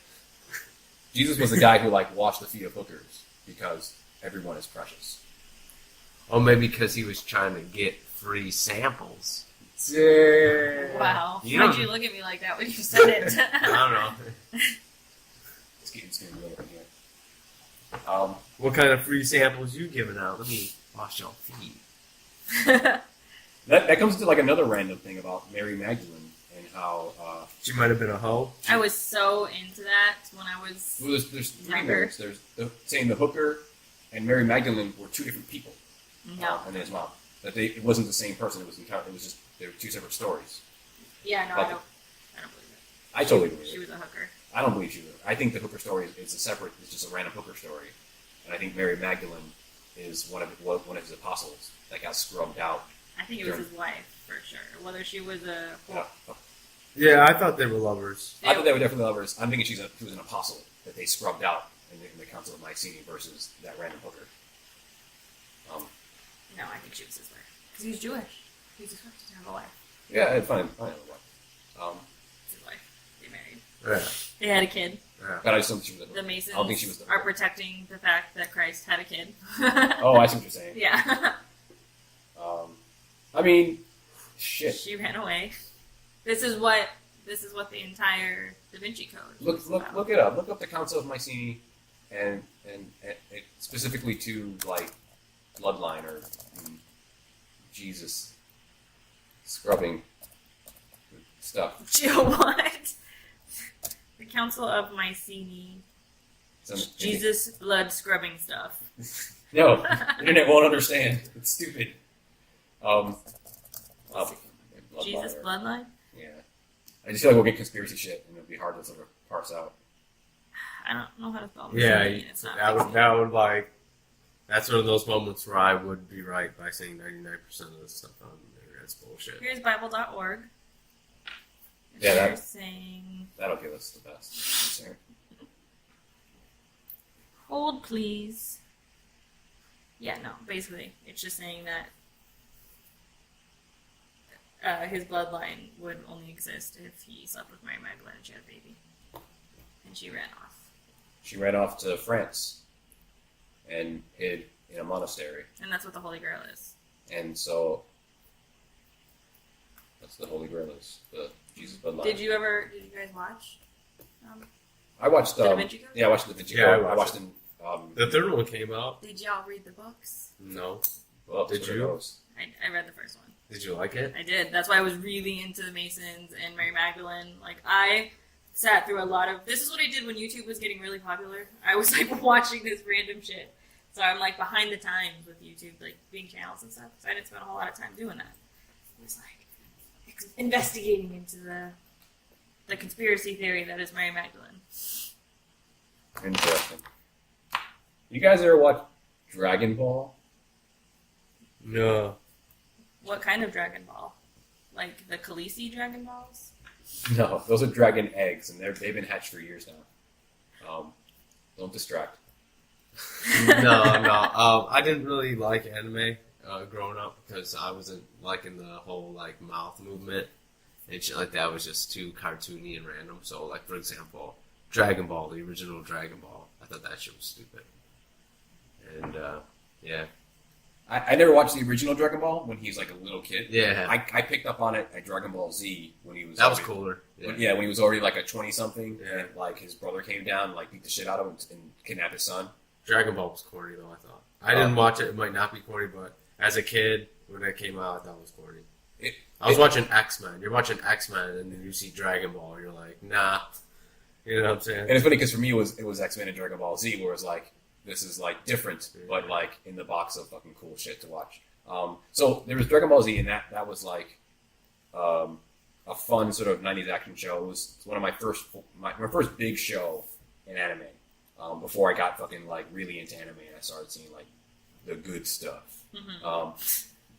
Jesus was the guy who like washed the feet of hookers because everyone is precious. Or maybe because he was trying to get free samples. Yeah. Wow. You Why'd don't- you look at me like that when you said it? I don't know. It's getting real in here. What kind of free samples you giving out? Let me wash your feet. That comes to like another random thing about Mary Magdalene and how She might have been a hoe. I was so into that when I was. well, there's three Younger. Marys. There's saying the hooker and Mary Magdalene were two different people. No. And his mom. That it wasn't the same person. It was just they were two separate stories. Yeah, no, But- I don't believe it. I totally believe She it. was a hooker. I don't believe she was. I think the hooker story is it's just a random hooker story, and I think Mary Magdalene is one of his apostles that got scrubbed out. I think it was his wife for sure. Whether she was a. Yeah. Yeah, I thought they were lovers. I thought they were definitely lovers. I'm thinking she was an apostle that they scrubbed out in the Council of Mycenae versus that random hooker. No, I think she was his wife. Because he was Jewish. He was expected to have a wife. Yeah, it's fine. It's His wife. They married. Yeah. They had a kid. Yeah. but I just don't think she was. The Masons I don't think she was the are hooker. protecting the fact that Christ had a kid. Oh, I see what you're saying. Yeah. I mean, shit. She ran away. This is what the entire Da Vinci Code is about. Look it up. Look up the Council of Mycenae, and specifically to like bloodline or Jesus scrubbing stuff. What? The Council of Mycenae. Some- Jesus blood scrubbing stuff. No, the internet won't understand. It's stupid. Jesus bloodline. bloodline? Yeah. I just feel like we'll get conspiracy shit, and it'll be hard to sort of parse out. I don't know how to spell Yeah, Mycenae. It's not that would like. That's one of those moments where I would be right by saying 99% of the stuff on the internet's bullshit. Here's Bible.org. Yeah, They're that- saying, That'll give us the best answer. hold please. Yeah, no, basically, it's just saying that his bloodline would only exist if he slept with Mary Magdalene and she had a baby. And she ran off. She ran off to France and hid in a monastery. And that's what the Holy Grail is. And so that's the Holy Grail is the Jesus bloodline. Did you guys watch? I watched The Da Vinci Code? Yeah, I watched the Da Vinci Yeah, Code. I I watched watched them. The third one came out. Did y'all read the books? No. Well, Did that's what it you? goes. I read the first one. Did you like it? I did. That's why I was really into the Masons and Mary Magdalene. Like, I sat through a lot of... This is what I did when YouTube was getting really popular. I was, like, watching this random shit. So I'm, like, behind the times with YouTube, like, being channels and stuff. So I didn't spend a whole lot of time doing that. It was, like, investigating into the conspiracy theory that is Mary Magdalene. Interesting. You guys ever watch Dragon Ball? No. What kind of Dragon Ball? Like, the Khaleesi Dragon Balls? No, those are dragon eggs, and they've been hatched for years now. Don't distract. No. I didn't really like anime growing up because I wasn't liking the whole like mouth movement and shit like that. It was just too cartoony and random. So, like for example, Dragon Ball, the original Dragon Ball, I thought that shit was stupid. And yeah, I never watched the original Dragon Ball when he was like a little kid. yeah, I picked up on it at Dragon Ball Z when he was that was already- cooler. when he was already like a 20-something, Yeah. and like his brother came down, like beat the shit out of him and kidnapped his son. Dragon Ball was corny though. I thought I didn't watch it. It might not be corny, but as a kid when it came out, I thought it was corny. I was watching X-Men. You're watching X-Men, and then you see Dragon Ball, and you're like, nah. You know what I'm saying? And it's funny because for me, it was X-Men and Dragon Ball Z, where it's like, this is like different, but like in the box of fucking cool shit to watch. So there was Dragon Ball Z, and that was like a fun sort of 90s action show. It was one of my first big show in anime. Before I got fucking like really into anime and I started seeing like the good stuff. Mm-hmm.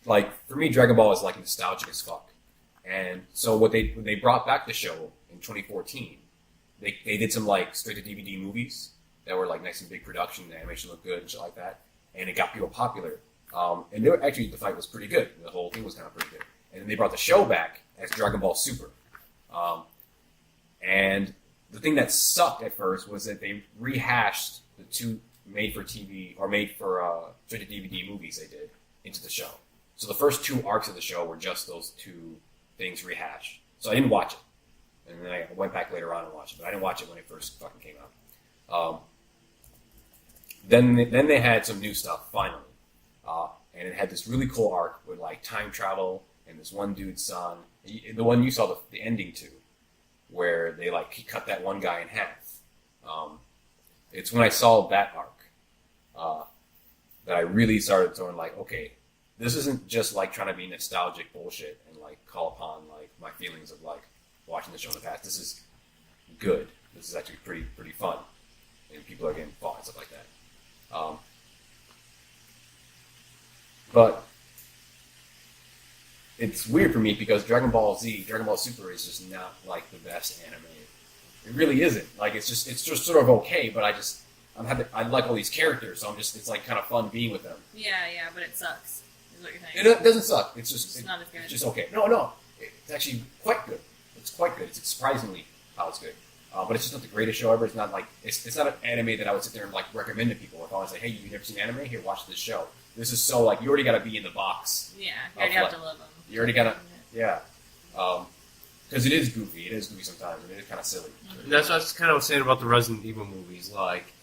Like for me, Dragon Ball is like nostalgic as fuck. And so when they brought back the show in 2014, they did some like straight to DVD movies that were like nice and big production, the animation looked good and shit like that, and it got people popular. And actually the fight was pretty good. The whole thing was kind of pretty good. And then they brought the show back as Dragon Ball Super. And the thing that sucked at first was that they rehashed the two made-for-TV or made-for-straight-to-DVD movies they did into the show. So the first two arcs of the show were just those two things rehashed. So I didn't watch it. And then I went back later on and watched it, but I didn't watch it when it first fucking came out. Then they had some new stuff, finally. And it had this really cool arc with like time travel and this one dude's son. The one you saw the ending to, where he cut that one guy in half. It's when I saw that arc that I really started going like, okay, this isn't just like trying to be nostalgic bullshit and like call upon like my feelings of like watching the show in the past. This is good. This is actually pretty fun, and people are getting fought and stuff like that. But it's weird for me because Dragon Ball Super is just not like the best anime. It really isn't. Like it's just sort of okay, but I like all these characters, so it's like kind of fun being with them. Yeah, but it sucks. Is what you're saying. It doesn't suck. It's just not as good. It's just okay. No, it's actually quite good. It's quite good. It's surprisingly how it's good. But it's just not the greatest show ever. It's not like it's not an anime that I would sit there and like recommend to people. If I was like, hey, you've never seen anime? Here, watch this show. This is so like you already got to be in the box. Yeah, you already have to love them. You already got to, yeah. Because it is goofy. It is goofy sometimes, and it is kind of silly. Mm-hmm. That's what I was kind of saying about the Resident Evil movies. Like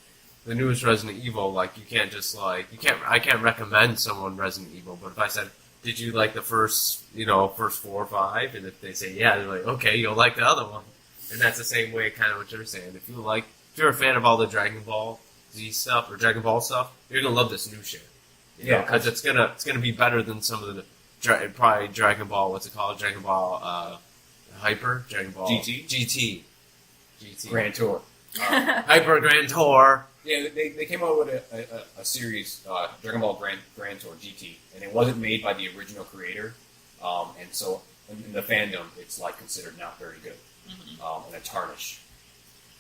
the newest Resident Evil, like you can't just like I can't recommend someone Resident Evil. But if I said, did you like the first 4 or 5, and if they say yeah, they're like, okay, you'll like the other one. And that's the same way, kind of what you're saying. If you're a fan of all the Dragon Ball Z stuff or Dragon Ball stuff, you're gonna love this new shit. Yeah, because it's gonna be better than some of the probably Dragon Ball. What's it called? Dragon Ball Hyper, Dragon Ball GT Grand Tour, Hyper Grand Tour. Yeah, they came out with a series, Dragon Ball Grand Tour GT, and it wasn't made by the original creator, and so in the fandom, it's like considered not very good, and a tarnish.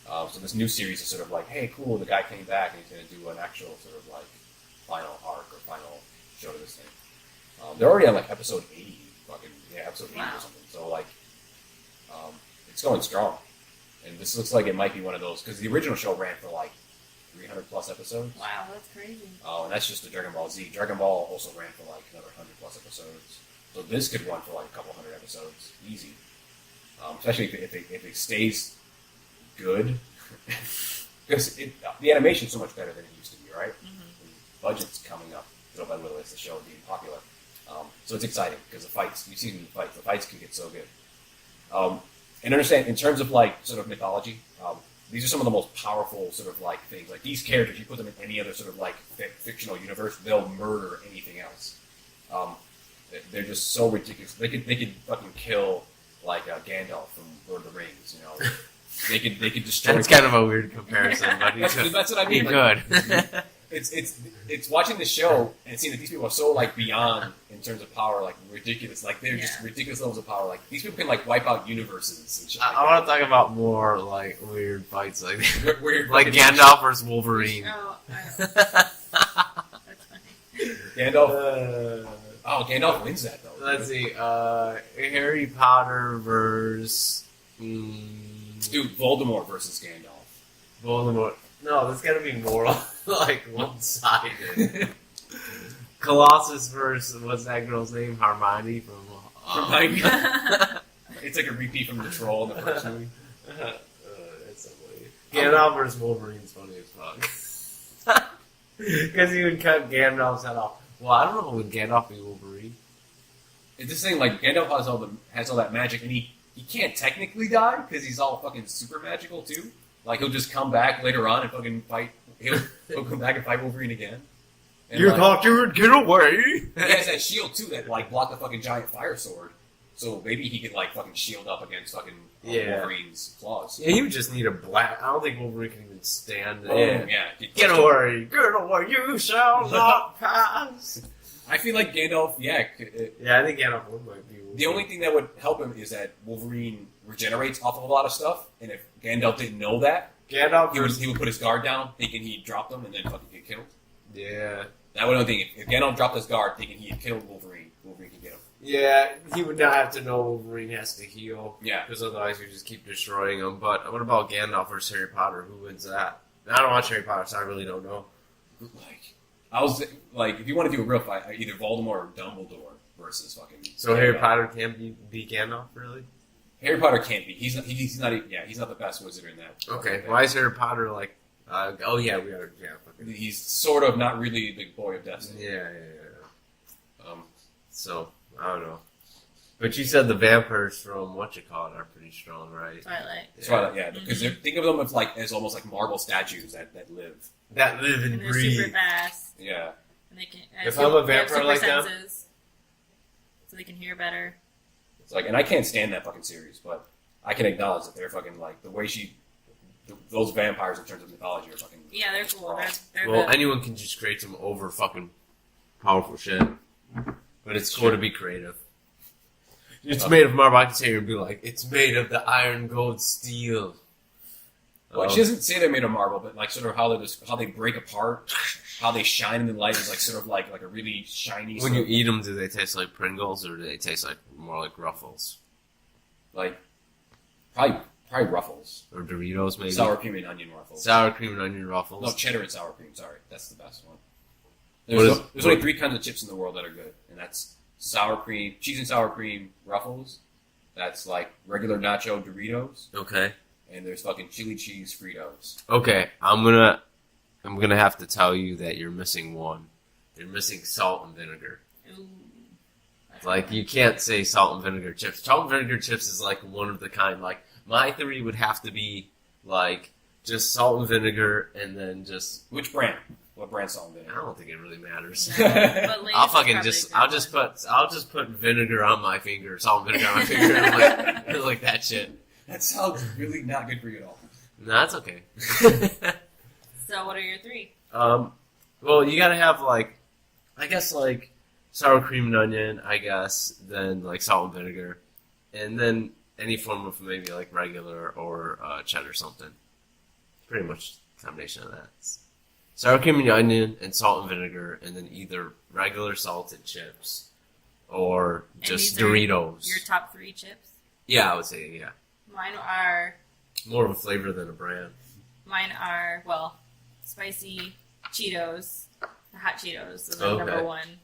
So this new series is sort of like, hey, cool, the guy came back and he's going to do an actual sort of like final arc or final show to this thing. They're already on like episode 80, episode 80 or something. So like, it's going strong, and this looks like it might be one of those because the original show ran for like 300 plus episodes. Wow, that's crazy. Oh, and that's just the Dragon Ball Z. Dragon Ball also ran for like another 100 plus episodes. So this could run for like a couple hundred episodes, easy. Especially if it stays good, because the animation's so much better than it used to be, right? Mm-hmm. The budget's coming up little by little as the show being popular. So it's exciting because you've seen the fights can get so good. And understand, in terms of like sort of mythology, these are some of the most powerful sort of like things. Like these characters, you put them in any other sort of like fictional universe, they'll murder anything else. They're just so ridiculous. They could fucking kill like Gandalf from Lord of the Rings, you know. They could destroy. That's kind of a weird comparison, but that's what I mean. Good. It's watching the show and seeing that these people are so like beyond in terms of power, like ridiculous. Like they're just ridiculous levels of power. Like these people can like wipe out universes and shit. I want to talk about more like weird fights, like weird like Gandalf versus Wolverine. Oh, that's funny. Gandalf. Gandalf wins that though. Let's see. Harry Potter versus. Dude, Voldemort versus Gandalf. Voldemort. No, that's gotta be more like one-sided. Colossus versus what's that girl's name? Harmony from. Hermione. It's like a repeat from the Troll in the first movie. That's so funny. Gandalf versus Wolverine's funny as fuck. Because he would cut Gandalf's head off. Well, I don't know. Would Gandalf be Wolverine? it's this thing like Gandalf has all that magic, and he can't technically die because he's all fucking super magical too. Like he'll just come back later on and fucking fight. He'll come back and fight Wolverine again. And You thought you would get away? He has that shield too that like blocked the fucking giant fire sword. So maybe he could like fucking shield up against fucking Wolverine's claws. Yeah, he would just need a black. I don't think Wolverine can even stand. Yeah. Get away, you shall not pass. I feel like Gandalf, I think Gandalf might be. The only thing that would help him is that Wolverine regenerates off of a lot of stuff, and if Gandalf didn't know that, he would put his guard down, thinking he'd drop them, and then fucking get killed. Yeah. That would only thing. If Gandalf dropped his guard, thinking he had killed Wolverine could get him. Yeah, he would not have to know Wolverine has to heal. Yeah. Because otherwise we just keep destroying him. But what about Gandalf versus Harry Potter? Who wins that? I don't watch Harry Potter, so I really don't know. If you want to do a real fight, either Voldemort or Dumbledore versus fucking. So Harry Potter can't beat Gandalf, really? Harry Potter can't be. He's not the best wizard in that. Okay. Why is Harry Potter like? We are. He's sort of not really the boy of destiny. Yeah. So I don't know. But you said the vampires from are pretty strong, right? Twilight. Yeah. Because think of them as almost like marble statues that live. That live and they're breathe. super fast. Yeah. And they can, if I'm a vampire like them, so they can hear better. It's like, and I can't stand that fucking series, but I can acknowledge that they're fucking like the way those vampires in terms of mythology are fucking. Yeah, they're cool. They're well, good. anyone can just create some over fucking powerful shit, but it's cool to be creative. It's made of marble. I can say it would be like it's made of the iron, gold, steel. Well, she doesn't say they're made of marble, but like sort of how they break apart, how they shine in the light is like sort of like a really shiny. When you eat them, do they taste like Pringles or do they taste like more like Ruffles? Like probably Ruffles Or Doritos, maybe. Sour cream and onion Ruffles. Sour cream and onion Ruffles. No, cheddar and sour cream. Sorry, that's the best one. There's only 3 kinds of chips in the world that are good, and that's sour cream, cheese and sour cream Ruffles. That's like regular nacho Doritos. Okay. And there's fucking chili cheese Fritos. Okay, I'm gonna have to tell you that you're missing one. You're missing salt and vinegar. Ooh. Like you can't say salt and vinegar chips. Salt and vinegar chips is like one of the kind. Like my theory would have to be like just salt and vinegar, and then just which brand? What brand salt and I vinegar? don't think it really matters. But I'll just put vinegar on my finger, salt and vinegar on my finger, and like that shit. That sounds really not good for you at all. No, that's okay. So what are your 3? Well, you gotta have I guess sour cream and onion, I guess, then salt and vinegar, and then any form of maybe regular or cheddar something. Pretty much a combination of that. Sour cream and onion and salt and vinegar, and then either regular salted chips or just Doritos. Your top 3 chips? Yeah, I would say yeah. Mine are more of a flavor than a brand. Mine are spicy Cheetos, the hot Cheetos. Those are number 1.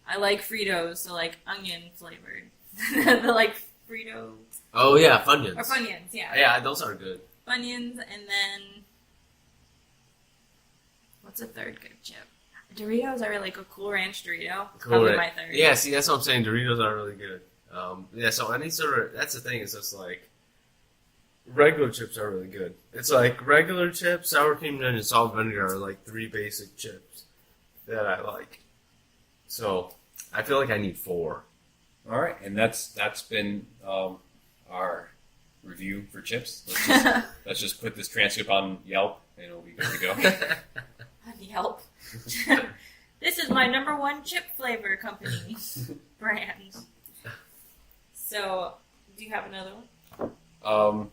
I like Fritos, so onion flavored. the Fritos. Oh yeah, Funyuns. Or Funyuns, yeah. Yeah, those are good. Funyuns, and then what's a third good chip? Doritos. I really like a Cool Ranch Dorito. Probably my third. Yeah, see, that's what I'm saying. Doritos are really good. So any sort of that's the thing. It's just regular chips are really good. It's regular chips, sour cream and onion, salt and vinegar are 3 basic chips that I like. So I feel like I need 4. All right, and that's been our review for chips. Let's just put this transcript on Yelp, and it'll be good to go. On Yelp. This is my number 1 chip flavor company brand. So, do you have another one?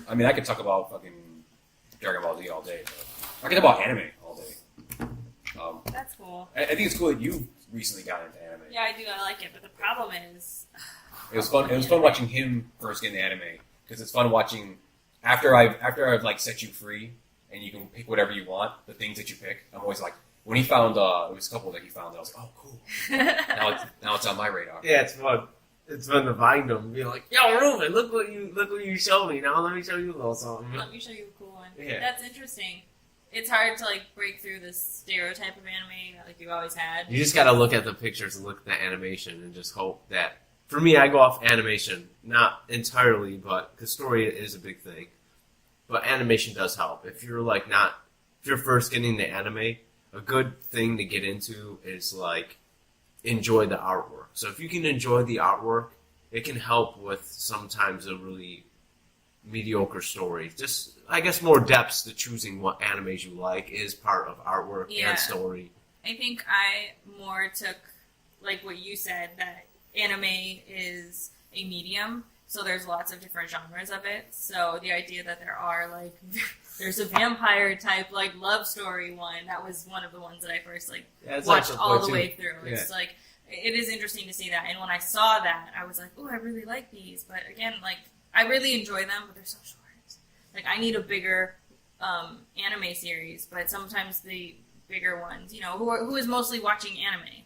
I mean, I could talk about fucking Dragon Ball Z all day. But I could talk about anime all day. That's cool. I think it's cool that you recently got into anime. Yeah, I do. I like it, but the problem is, it was fun. It was fun watching him first get into anime because it's fun watching after I've set you free and you can pick whatever you want. The things that you pick, I'm always when he found it was a couple that he found. I was oh cool. now it's on my radar. Yeah, it's fun. It's fun to find them and be like, yo, Ruben, look what you showed me. Now let me show you a little something. Let me show you a cool one. Yeah. That's interesting. it's hard to like break through this stereotype of anime that like you always had. You just gotta look at the pictures and look at the animation and just hope that. For me, I go off animation, not entirely, but because story is a big thing. But animation does help. If you're first getting into anime, a good thing to get into is like enjoy the artwork. So if you can enjoy the artwork, it can help with sometimes a really mediocre story. Just, I guess, more depths to choosing what animes you like is part of artwork and story. I think I more took, like what you said, that anime is a medium, so there's lots of different genres of it. So the idea that there are, like, there's a vampire type, like, love story one, that was one of the ones that I first, like, watched all the way through. It's, like, it is interesting to see that. And when I saw that, I was like, oh, I really like these. But again, like, I really enjoy them, but they're so short. Like, I need a bigger anime series, but sometimes the bigger ones, you know, who is mostly watching anime?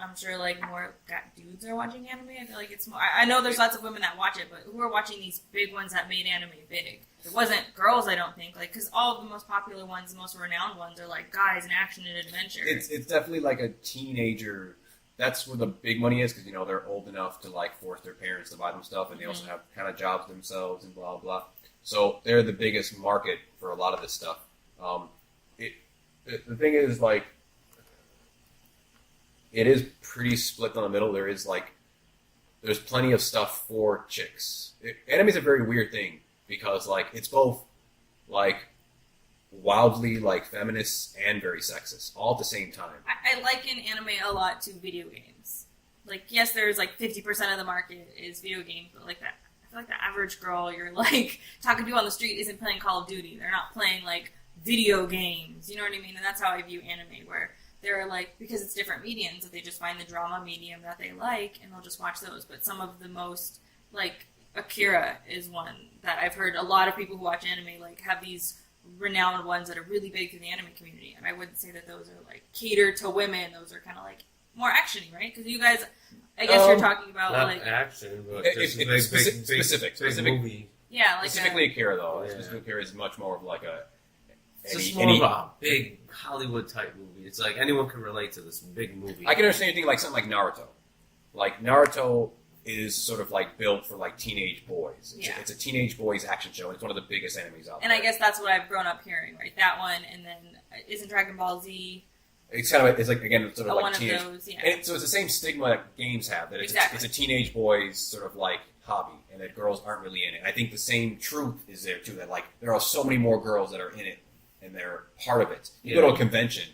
I'm sure, like, more dudes are watching anime. I feel like it's more... I know there's lots of women that watch it, but who are watching these big ones that made anime big? It wasn't girls, I don't think. Like, because all of the most popular ones, the most renowned ones are, like, guys and action and adventure. It's definitely, like, a teenager... That's where the big money is, because, you know, they're old enough to, like, force their parents to buy them stuff, and they also have kind of jobs themselves and blah, blah. So they're the biggest market for a lot of this stuff. The thing is, like... It is pretty split down the middle. There's plenty of stuff for chicks. Anime is a very weird thing because, like, it's both, like, wildly, like, feminist and very sexist all at the same time. I liken anime a lot to video games. Like, yes, there's, like, 50% of the market is video games, but, like, that, I feel like the average girl you're, like, talking to on the street isn't playing Call of Duty. They're not playing, like, video games. You know what I mean? And that's how I view anime, where... They're like, because it's different mediums, that they just find the drama medium that they like, and they'll just watch those. But some of the most, like, Akira is one that I've heard a lot of people who watch anime, like, have these renowned ones that are really big through the anime community. And I wouldn't say that those are, like, catered to women. Those are kind of, like, more actiony, right? Because you guys, I guess you're talking about, not like... action, but just specific movie. Yeah, like specifically Akira, though. Yeah. Specifically Akira is much more of, like, It's just more of a big Hollywood type movie. It's like anyone can relate to this big movie. I can understand anything like something like Naruto. Like, Naruto is sort of like built for like teenage boys. It's a teenage boys action show. It's one of the biggest animes out there. And I guess that's what I've grown up hearing, right? That one, and then isn't Dragon Ball Z? It's kind of, it's like, again, sort of like one teenage. Of those, yeah. And so it's the same stigma that games have, that it's a teenage boys sort of like hobby, and that girls aren't really in it. I think the same truth is there too, that like there are so many more girls that are in it, and they're part of it. You go to a convention,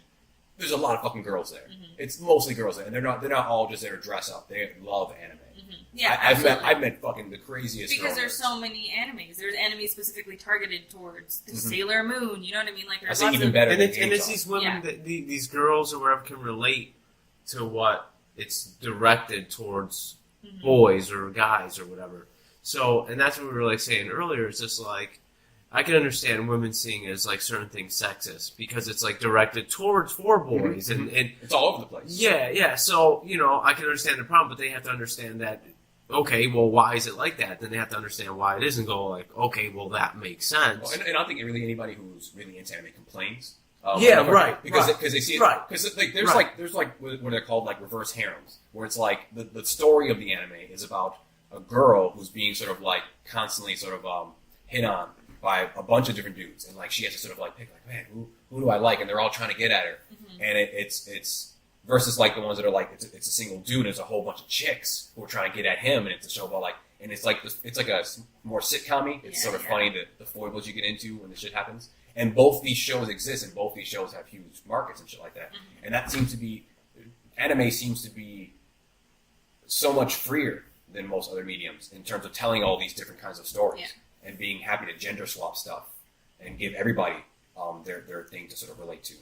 there's a lot of fucking girls there. Mm-hmm. It's mostly girls there, and they're not all just there to dress up. They love anime. Mm-hmm. Yeah, I've met fucking the craziest because there's so many animes. There's animes specifically targeted towards the Sailor Moon. You know what I mean? Like there's lots even of, better. And it's these women, that, these girls or whatever, can relate to what it's directed towards boys or guys or whatever. So, and that's what we were like saying earlier. It's just like, I can understand women seeing it as like certain things sexist because it's like directed towards for boys and it's all over the place. Yeah. So, you know, I can understand the problem, but they have to understand that, okay, well, why is it like that? Then they have to understand why it is and go like, okay, well, that makes sense. Well, and I don't think really anybody who's really into anime complains. Right. Because they see it. Right. Because like, there's what they're called, like reverse harems, where it's like the story of the anime is about a girl who's being sort of like constantly sort of hit on by a bunch of different dudes, and like she has to sort of like pick, like, man, who do I like? And they're all trying to get at her, and it's versus like the ones that are like it's a single dude and it's a whole bunch of chicks who are trying to get at him, and it's a show about like, and it's like a more sitcom-y. It's sort of funny the foibles you get into when this shit happens. And both these shows exist, and both these shows have huge markets and shit like that. And that seems to be, anime seems to be so much freer than most other mediums in terms of telling all these different kinds of stories and being happy to gender swap stuff and give everybody their thing to sort of relate to.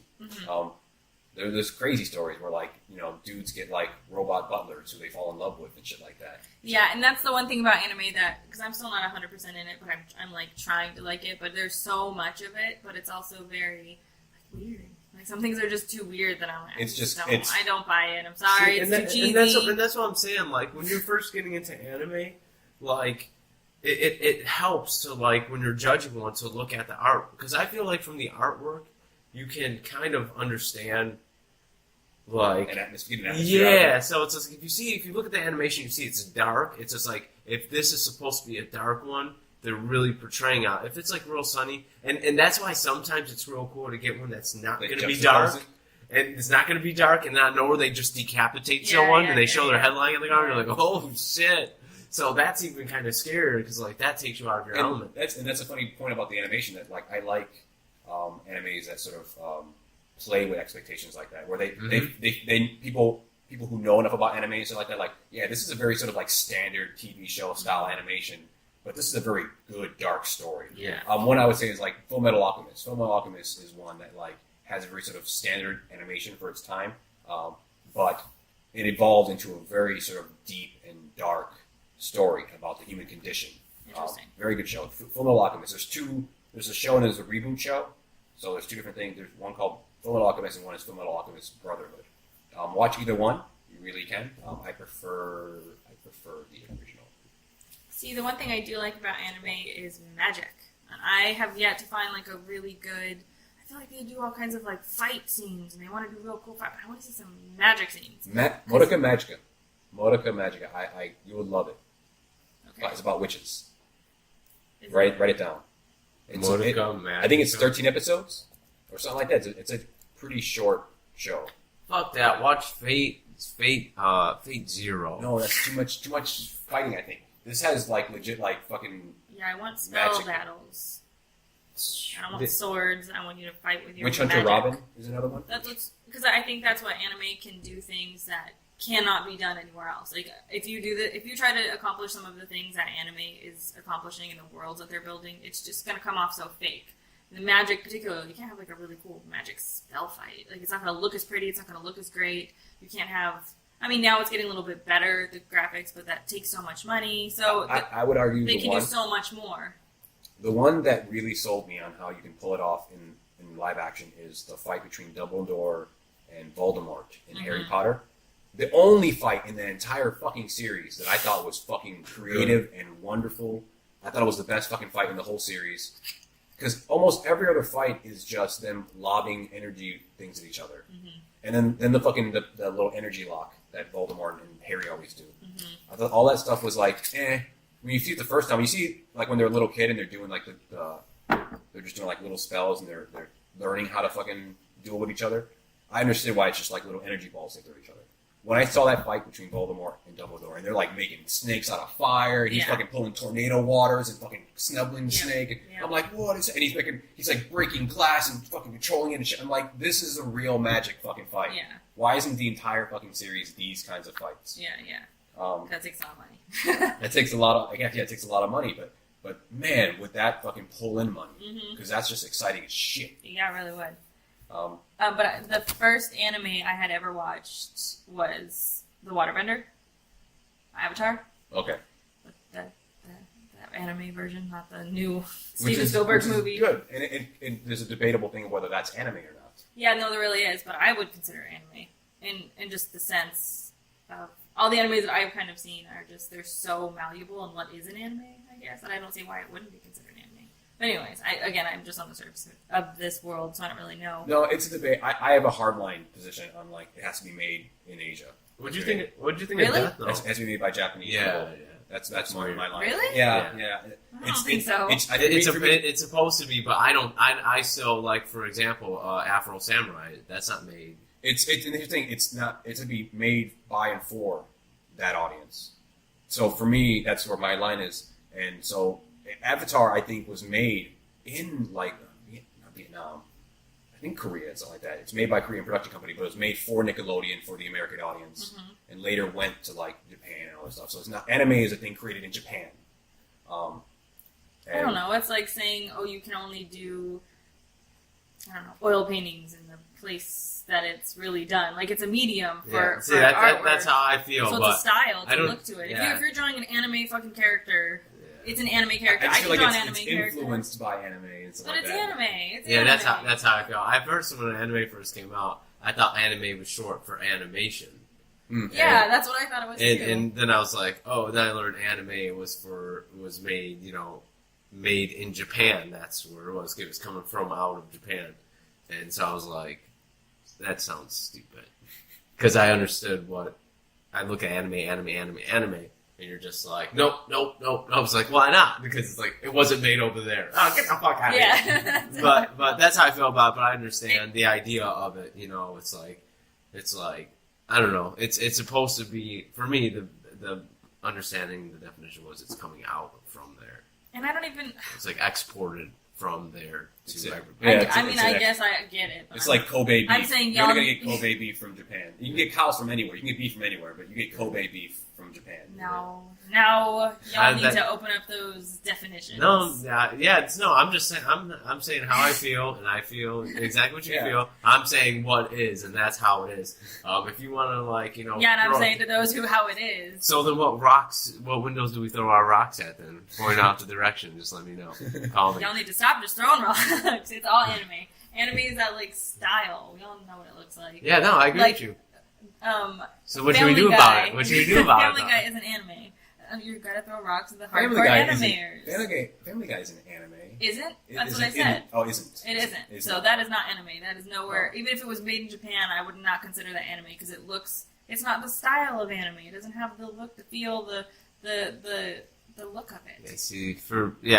There's crazy stories where, like, you know, dudes get, like, robot butlers who they fall in love with and shit like that. Yeah, and that's the one thing about anime that, because I'm still not 100% in it, but I'm like, trying to like it, but there's so much of it, but it's also very, like, weird. Like, some things are just too weird that I don't buy it. I'm sorry, it's too cheesy. And that's what I'm saying, like, when you're first getting into anime, like, it helps to, like, when you're judging one, to look at the art, because I feel like from the artwork, you can kind of understand, like, An atmosphere. yeah. So it's just, if you look at the animation, you see it's dark. It's just like, if this is supposed to be a dark one, they're really portraying out. If it's like real sunny, and that's why sometimes it's real cool to get one that's not going to be dark. And it's not going to be dark, and not know where they just decapitate someone, and they show their headline on the ground, and you're like, oh, shit. So that's even kind of scary, because, like, that takes you out of your element. That's a funny point about the animation, that, like, I like animes that sort of play with expectations like that, where they people who know enough about anime and stuff like that, like, yeah, this is a very sort of, like, standard TV show style animation, but this is a very good, dark story. Yeah. One I would say is, like, Full Metal Alchemist. Full Metal Alchemist is one that, like, has a very sort of standard animation for its time, but it evolved into a very sort of deep and dark story about the human condition. Interesting. Very good show. Full Metal Alchemist. There's a show and there's a reboot show. So there's two different things. There's one called Full Metal Alchemist and one is Full Metal Alchemist Brotherhood. Watch either one. You really can. I prefer the original. See, the one thing I do like about anime is magic. I have yet to find like a really good. I feel like they do all kinds of like fight scenes, and they want to do real cool fight. But I want to see some magic scenes. Modica Magica. You would love it. Okay. It's about witches. Write it down. Modica Magica. I think it's 13 episodes or something like that. It's a pretty short show. Fuck that. Watch Fate. Fate Zero. No, that's too much fighting. I think this has like legit like fucking. Yeah, I want spell magic. battles. I don't want swords. I want you to fight with your Witch Hunter magic. Robin is another one. Because I think that's what anime can do, things that cannot be done anywhere else. Like if you try to accomplish some of the things that anime is accomplishing in the worlds that they're building, it's just gonna come off so fake. The magic, particularly, you can't have like a really cool magic spell fight. Like it's not gonna look as pretty. It's not gonna look as great. You can't have. I mean, now it's getting a little bit better, the graphics, but that takes so much money. So I would argue they can do so much more. The one that really sold me on how you can pull it off in live action is the fight between Dumbledore and Voldemort in Harry Potter. The only fight in the entire fucking series that I thought was fucking creative and wonderful. I thought it was the best fucking fight in the whole series. Because almost every other fight is just them lobbing energy things at each other. And then the little energy lock that Voldemort and Harry always do. I thought all that stuff was like, when you see it the first time, you see like when they're a little kid and they're doing like they're just doing like little spells and they're learning how to fucking duel with each other. I understood why it's just like little energy balls they throw at each other. When I saw that fight between Voldemort and Dumbledore, and they're like making snakes out of fire, and he's fucking pulling tornado waters and fucking snuggling the snake, and I'm like, what is it? And he's like breaking glass and fucking controlling it and shit. I'm like, this is a real magic fucking fight. Yeah. Why isn't the entire fucking series these kinds of fights? Yeah. That takes a lot of money. It takes a lot of money, but man, would that fucking pull in money? Because that's just exciting as shit. Yeah, it really would. But the first anime I had ever watched was The Waterbender, Avatar. Okay. The anime version, not the new Steven Spielberg movie. Good, and there's a debatable thing of whether that's anime or not. Yeah, no, there really is, but I would consider anime in just the sense of all the animes that I've kind of seen are just, they're so malleable in what is an anime, I guess, that I don't see why it wouldn't be considered anime. But anyways, I'm just on the surface of this world, so I don't really know. No, it's a debate. I have a hardline position on like it has to be made in Asia. What'd you think really? of that though? It has to be made by Japanese people. Yeah. That's my line. Really? Yeah. I don't think so. It's supposed to be, but I still like, for example, Afro Samurai. That's not made. It's interesting. It's not. It's to be made by and for that audience. So for me, that's where my line is. And so Avatar, I think, was made in like not Vietnam. I think Korea and something like that. It's made by a Korean production company, but it was made for Nickelodeon for the American audience, and later went to like Japan and all this stuff. So it's not, anime is a thing created in Japan. I don't know. It's like saying, oh, you can only do, I don't know, oil paintings in the place that it's really done. Like it's a medium for artwork. That's how I feel. So it's a style to look to it. If you're drawing an anime fucking character. It's an anime character. I can draw an anime character. It's influenced by anime and stuff but like that. But it's anime. anime. That's how I feel. I first, when anime first came out, I thought anime was short for animation. Yeah, that's what I thought it was too. And then I was like, oh, then I learned anime was made, made in Japan. That's where it was. It was coming from out of Japan. And so I was like, that sounds stupid. Because I understood what... I look at anime, and you're just like, nope. I was like, why not? Because it's like, it wasn't made over there. Oh, get the fuck out of here. But that's how I feel about it. But I understand the idea of it. You know, it's like, I don't know. It's supposed to be, for me, the understanding the definition was it's coming out from there. And I don't even... It's like exported from there to everybody. Yeah, I guess I get it. It's like Kobe beef. I'm saying you're not going to get Kobe beef from Japan. You can get cows from anywhere. You can get beef from anywhere, but you get Kobe beef from Japan. No. Now y'all need to open up those definitions. No, I'm just saying. I'm saying how I feel, and I feel exactly what you feel. I'm saying what is, and that's how it is. If you want to, like, you know. Yeah, and I'm saying to those who how it is. So then, what windows do we throw our rocks at? Then point out the direction. Just let me know. Call me. Y'all need to stop just throwing rocks. It's all anime. Anime is that like style. We all know what it looks like. Yeah, no, I agree with you. So what should we do about it? What should we do about Family it? Guy is an anime. You gotta throw rocks at the Family hardcore Guy animators. Family Guy is an anime. Isn't? That's what I said. Isn't. It isn't. So that is not anime. That is nowhere. Even if it was made in Japan, I would not consider that anime because it looks. It's not the style of anime. It doesn't have the look, the feel, the look of it. Yeah, see,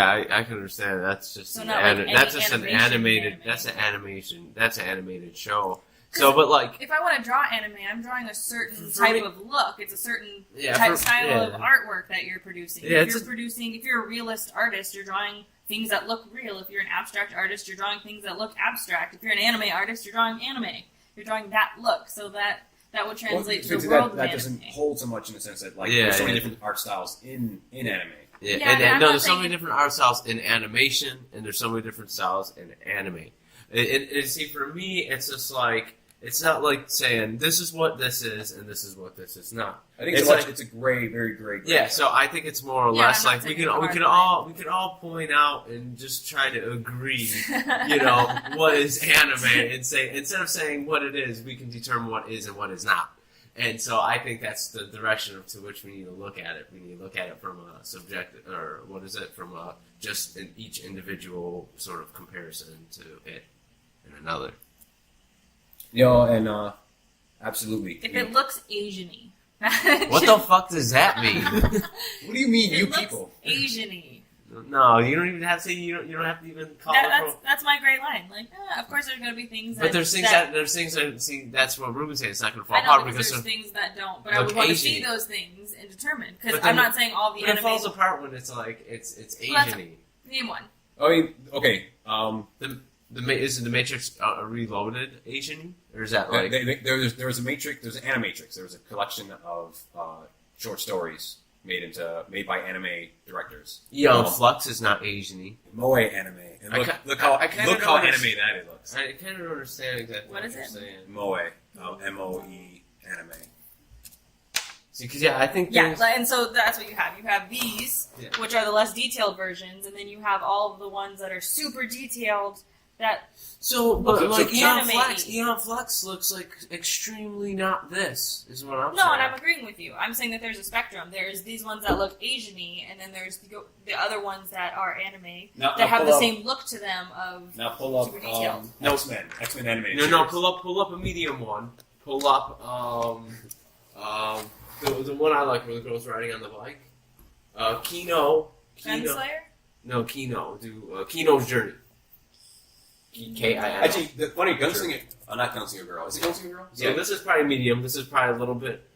I can understand. That's just So that's just an animated. Anime. That's an animation. That's an animated show. So, but like, if I want to draw anime, I'm drawing a certain type of look. It's a certain style of artwork that you're producing. Yeah, if you're a realist artist, you're drawing things that look real. If you're an abstract artist, you're drawing things that look abstract. If you're an anime artist, you're drawing anime. You're drawing that look. So that would translate to the world of that anime. doesn't hold so much in the sense that there's so many different art styles in anime. There's so many different art styles in animation, and there's so many different styles in anime. And see, for me, it's just like, it's not like saying this is what this is and this is what this is not. I think it's a gray, very gray. Yeah, so I think it's more or less like we can all point out and just try to agree, you know, what is anime, and say, instead of saying what it is, we can determine what is and what is not. And so I think that's the direction to which we need to look at it. We need to look at it from a subjective, or what is it, from a just in each individual sort of comparison to it and another. And absolutely. If it looks Asian-y. What the fuck does that mean? What do you mean, it you looks people? Asian-y. No, you don't even have to. You don't have to even call it. That's my great line. Like, of course, there's going to be things. But there's things that see. That's what Ruben's saying. It's not going to fall apart because there's things that don't. But I would want to see those things and determine, because I'm not saying all the anime. But it falls apart when it's like it's Asian-y. Name one. I mean, okay. Is the Matrix Reloaded Asian, or is that like there's a Matrix? There's an Animatrix. There's a collection of short stories made by anime directors. Eon Flux is not Asian-y. Moe anime. And look how anime that looks. I kind of don't understand exactly what you're is it? saying. Moe, MOE anime. See, because I think and so that's what you have. You have these, which are the less detailed versions, and then you have all of the ones that are super detailed. Eon Flux looks like extremely not this, is what I'm saying. No, and I'm agreeing with you. I'm saying that there's a spectrum. There's these ones that look Asian-y, and then there's the other ones that are anime that have the same look to them of now pull up super detailed. X-Men animated. No, pull up a medium one. Pull up the one I like where the girl's riding on the bike. Kino. Gunslayer? No, Kino. Do Kino's Journey. K-I-N-O. Actually, the funny Gunslinger, not Gunslinger Girl. Is it Gunslinger Girl? Yeah, this is probably medium. This is probably a little bit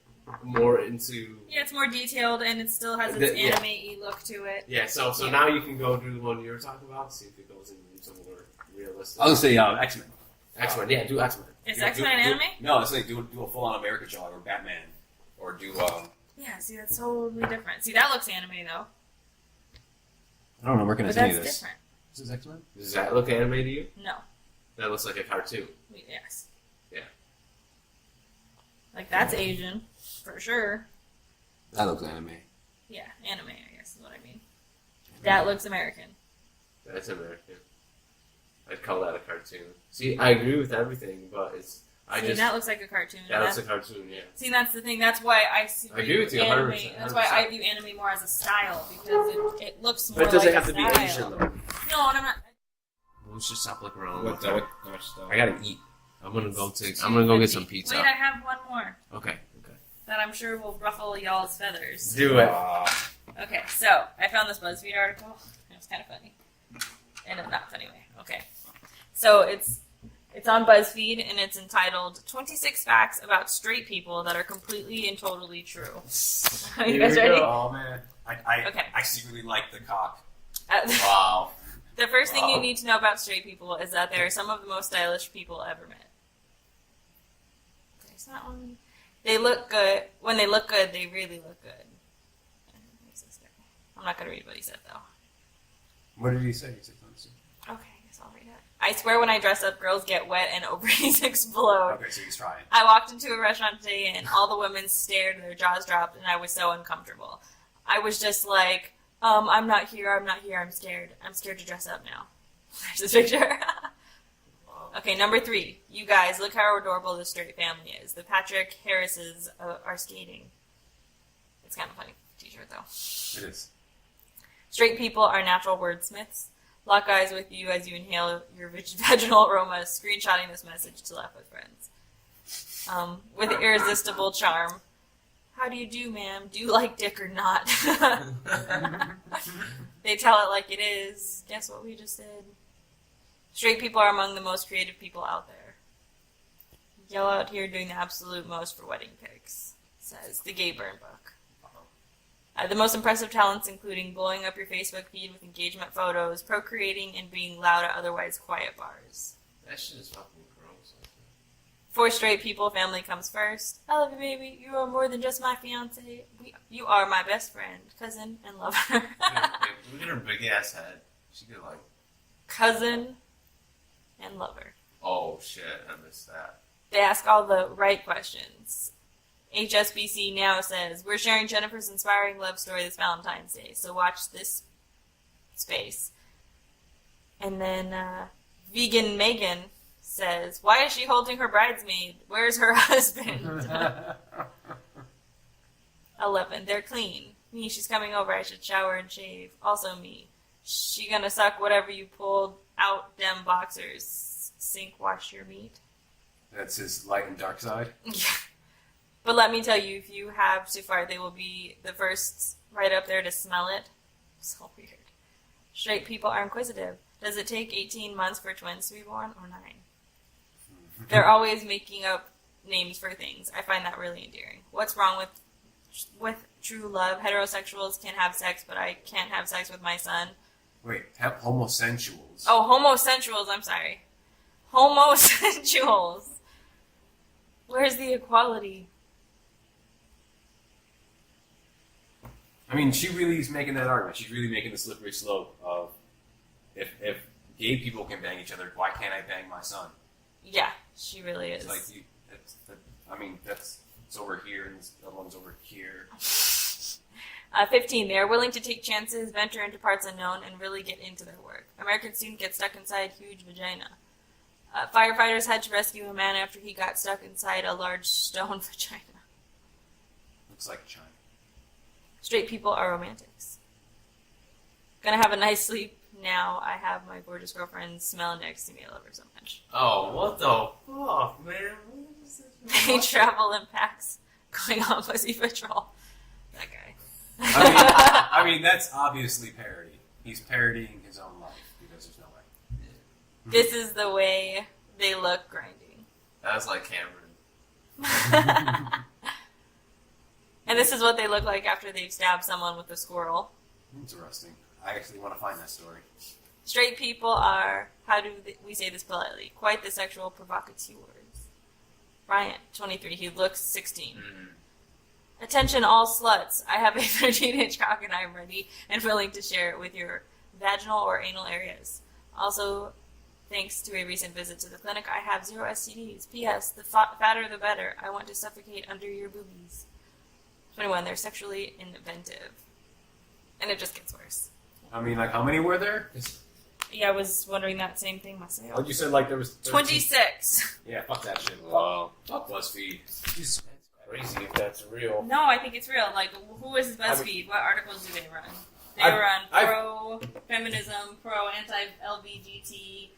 more into... Yeah, it's more detailed, and it still has its anime-y look to it. Yeah, so now you can go do the one you were talking about, see if it goes into some more realistic... I was going to say X-Men. X-Men, yeah, do X-Men. Is X-Men an anime? No, it's like do a full-on American show, or Batman, or do... Yeah, see, that's totally different. See, that looks anime, though. I don't know, we're going to see this. But that's different. This is X-Men? Does that look anime to you? No. That looks like a cartoon. Yes. Yeah. Like, that's Asian, for sure. That looks anime. Yeah, anime, I guess is what I mean. That looks American. That's American. I'd call that a cartoon. See, I agree with everything, but it's... that looks like a cartoon. That looks a cartoon, yeah. See, that's the thing. That's why I agree with you 100%. That's why I view anime more as a style, because it looks more But it doesn't like have a to be style. Asian, though. No, and I'm not... Let's just stop looking around. What? How much stuff? I gotta eat. I'm gonna go get some pizza. Wait, I have one more Okay. that I'm sure will ruffle y'all's feathers. Do it. Okay, so I found this BuzzFeed article. It was kind of funny. In a not funny way. Okay. So it's on BuzzFeed and it's entitled 26 Facts About Straight People That Are Completely and Totally True. You guys ready? Oh man. Okay. I secretly like the cock. Uh, Wow. The first thing you need to know about straight people is that they are some of the most stylish people ever met. There's that one. They look good. When they look good, they really look good. I'm not going to read what he said, though. What did he say? He said Okay, I guess I'll read it. I swear when I dress up, girls get wet and ovaries explode. Okay, so he's trying. I walked into a restaurant today and all the women stared and their jaws dropped and I was so uncomfortable. I was just like, I'm not here, I'm scared. I'm scared to dress up now. There's a picture. Okay, number 3. You guys, look how adorable this straight family is. The Patrick Harrises are skating. It's kind of a funny t-shirt, though. It is. Straight people are natural wordsmiths. Lock eyes with you as you inhale your vaginal aroma, screenshotting this message to laugh with friends. With irresistible charm. How do you do, ma'am? Do you like dick or not? They tell it like it is. Guess what we just did? Straight people are among the most creative people out there. Yell out here doing the absolute most for wedding pics, says the Gay Burn book. The most impressive talents including blowing up your Facebook feed with engagement photos, procreating, and being loud at otherwise quiet bars. That shit is fucking gross. For straight people, family comes first. I love you, baby. You are more than just my fiance. You are my best friend, cousin, and lover. Look at her big ass head. She could like Cousin and lover. Oh shit, I missed that. They ask all the right questions. HSBC now says, we're sharing Jennifer's inspiring love story this Valentine's Day, so watch this space. And then Vegan Megan says, why is she holding her bridesmaid? Where's her husband? 11, they're clean. Me, she's coming over, I should shower and shave. Also me. She gonna suck whatever you pulled out them boxers. Sink, wash your meat. That's his light and dark side. Yeah. But let me tell you, if you have so far, they will be the first right up there to smell it. So weird. Straight people are inquisitive. Does it take 18 months for twins to be born or 9? They're always making up names for things. I find that really endearing. What's wrong with true love? Heterosexuals can have sex, but I can't have sex with my son. Wait, homosensuals. Oh, homosensuals, I'm sorry. Homosensuals. Where's the equality? I mean, she really is making that argument. She's really making the slippery slope of if gay people can bang each other, why can't I bang my son? Yeah, she really is. It's like, it's over here and the other one's over here. 15, they are willing to take chances, venture into parts unknown, and really get into their work. American student gets stuck inside huge vagina. Firefighters had to rescue a man after he got stuck inside a large stone vagina. Looks like China. Straight people are romantics. Gonna have a nice sleep now. I have my gorgeous girlfriend smelling next to me. I love her so much. Oh, what the fuck, man? What is this? They travel in packs, going on pussy patrol. That guy. I mean, that's obviously parody. He's parodying his own life because there's no way. This is the way they look grinding. That was like Cameron. And this is what they look like after they've stabbed someone with a squirrel. Interesting. I actually want to find that story. Straight people are, how do we say this politely, quite the sexual provocateurs. Bryant, 23, he looks 16. Mm-hmm. Attention all sluts, I have a 13-inch cock and I am ready and willing to share it with your vaginal or anal areas. Also, thanks to a recent visit to the clinic, I have 0 STDs. P.S. The fatter the better. I want to suffocate under your boobies. 21, they're sexually inventive. And it just gets worse. I mean, like, how many were there? Yeah, I was wondering that same thing myself. Oh, you said, like, there was 13? 26. Yeah, fuck that shit. Wow. Fuck BuzzFeed. That's crazy if that's real. No, I think it's real. Like, who is BuzzFeed? What articles do they run? They run pro-feminism, pro-anti-LGBT,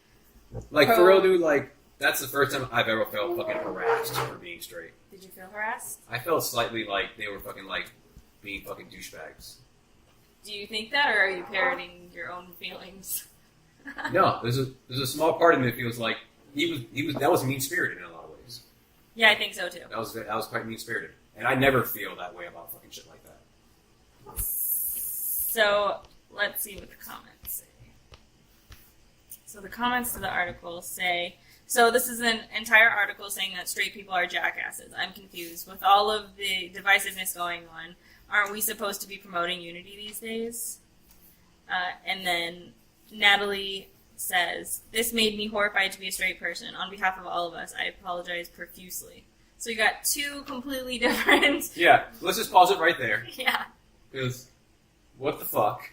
Like, for real, dude, like, that's the first time I've ever felt fucking harassed for being straight. Did you feel harassed? I felt slightly like they were fucking, like, being fucking douchebags. Do you think that, or are you parroting your own feelings? No, there's a small part of me that feels like that was mean-spirited in a lot of ways. Yeah, I think so too. That was quite mean-spirited. And I never feel that way about fucking shit like that. So, let's see what the comments say. So the comments to the article say, so this is an entire article saying that straight people are jackasses. I'm confused. With all of the divisiveness going on, aren't we supposed to be promoting unity these days? And then Natalie says, this made me horrified to be a straight person. On behalf of all of us, I apologize profusely. So you got two completely different... Yeah, let's just pause it right there. Yeah. Because, what the fuck?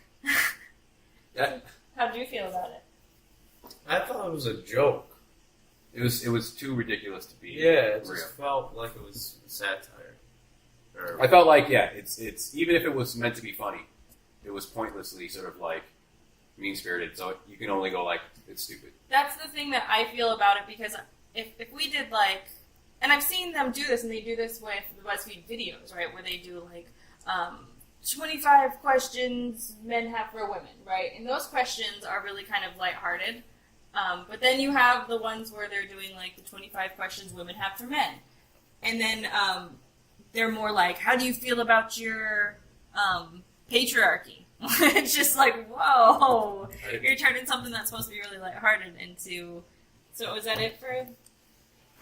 How do you feel about it? I thought it was a joke. It was too ridiculous to be Yeah, it real. just felt like it was satire. I felt like, yeah, it's even if it was meant to be funny, it was pointlessly sort of like mean-spirited, so you can only go like, it's stupid. That's the thing that I feel about it, because if we did like, and I've seen them do this, and they do this with the BuzzFeed videos, right, where they do like 25 questions men have for women, right, and those questions are really kind of lighthearted, but then you have the ones where they're doing like the 25 questions women have for men, and then they're more like, how do you feel about your patriarchy? It's just like, whoa, you're turning something that's supposed to be really lighthearted into. So is that it for?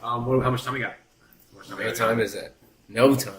How much time we got? What time is it? No time.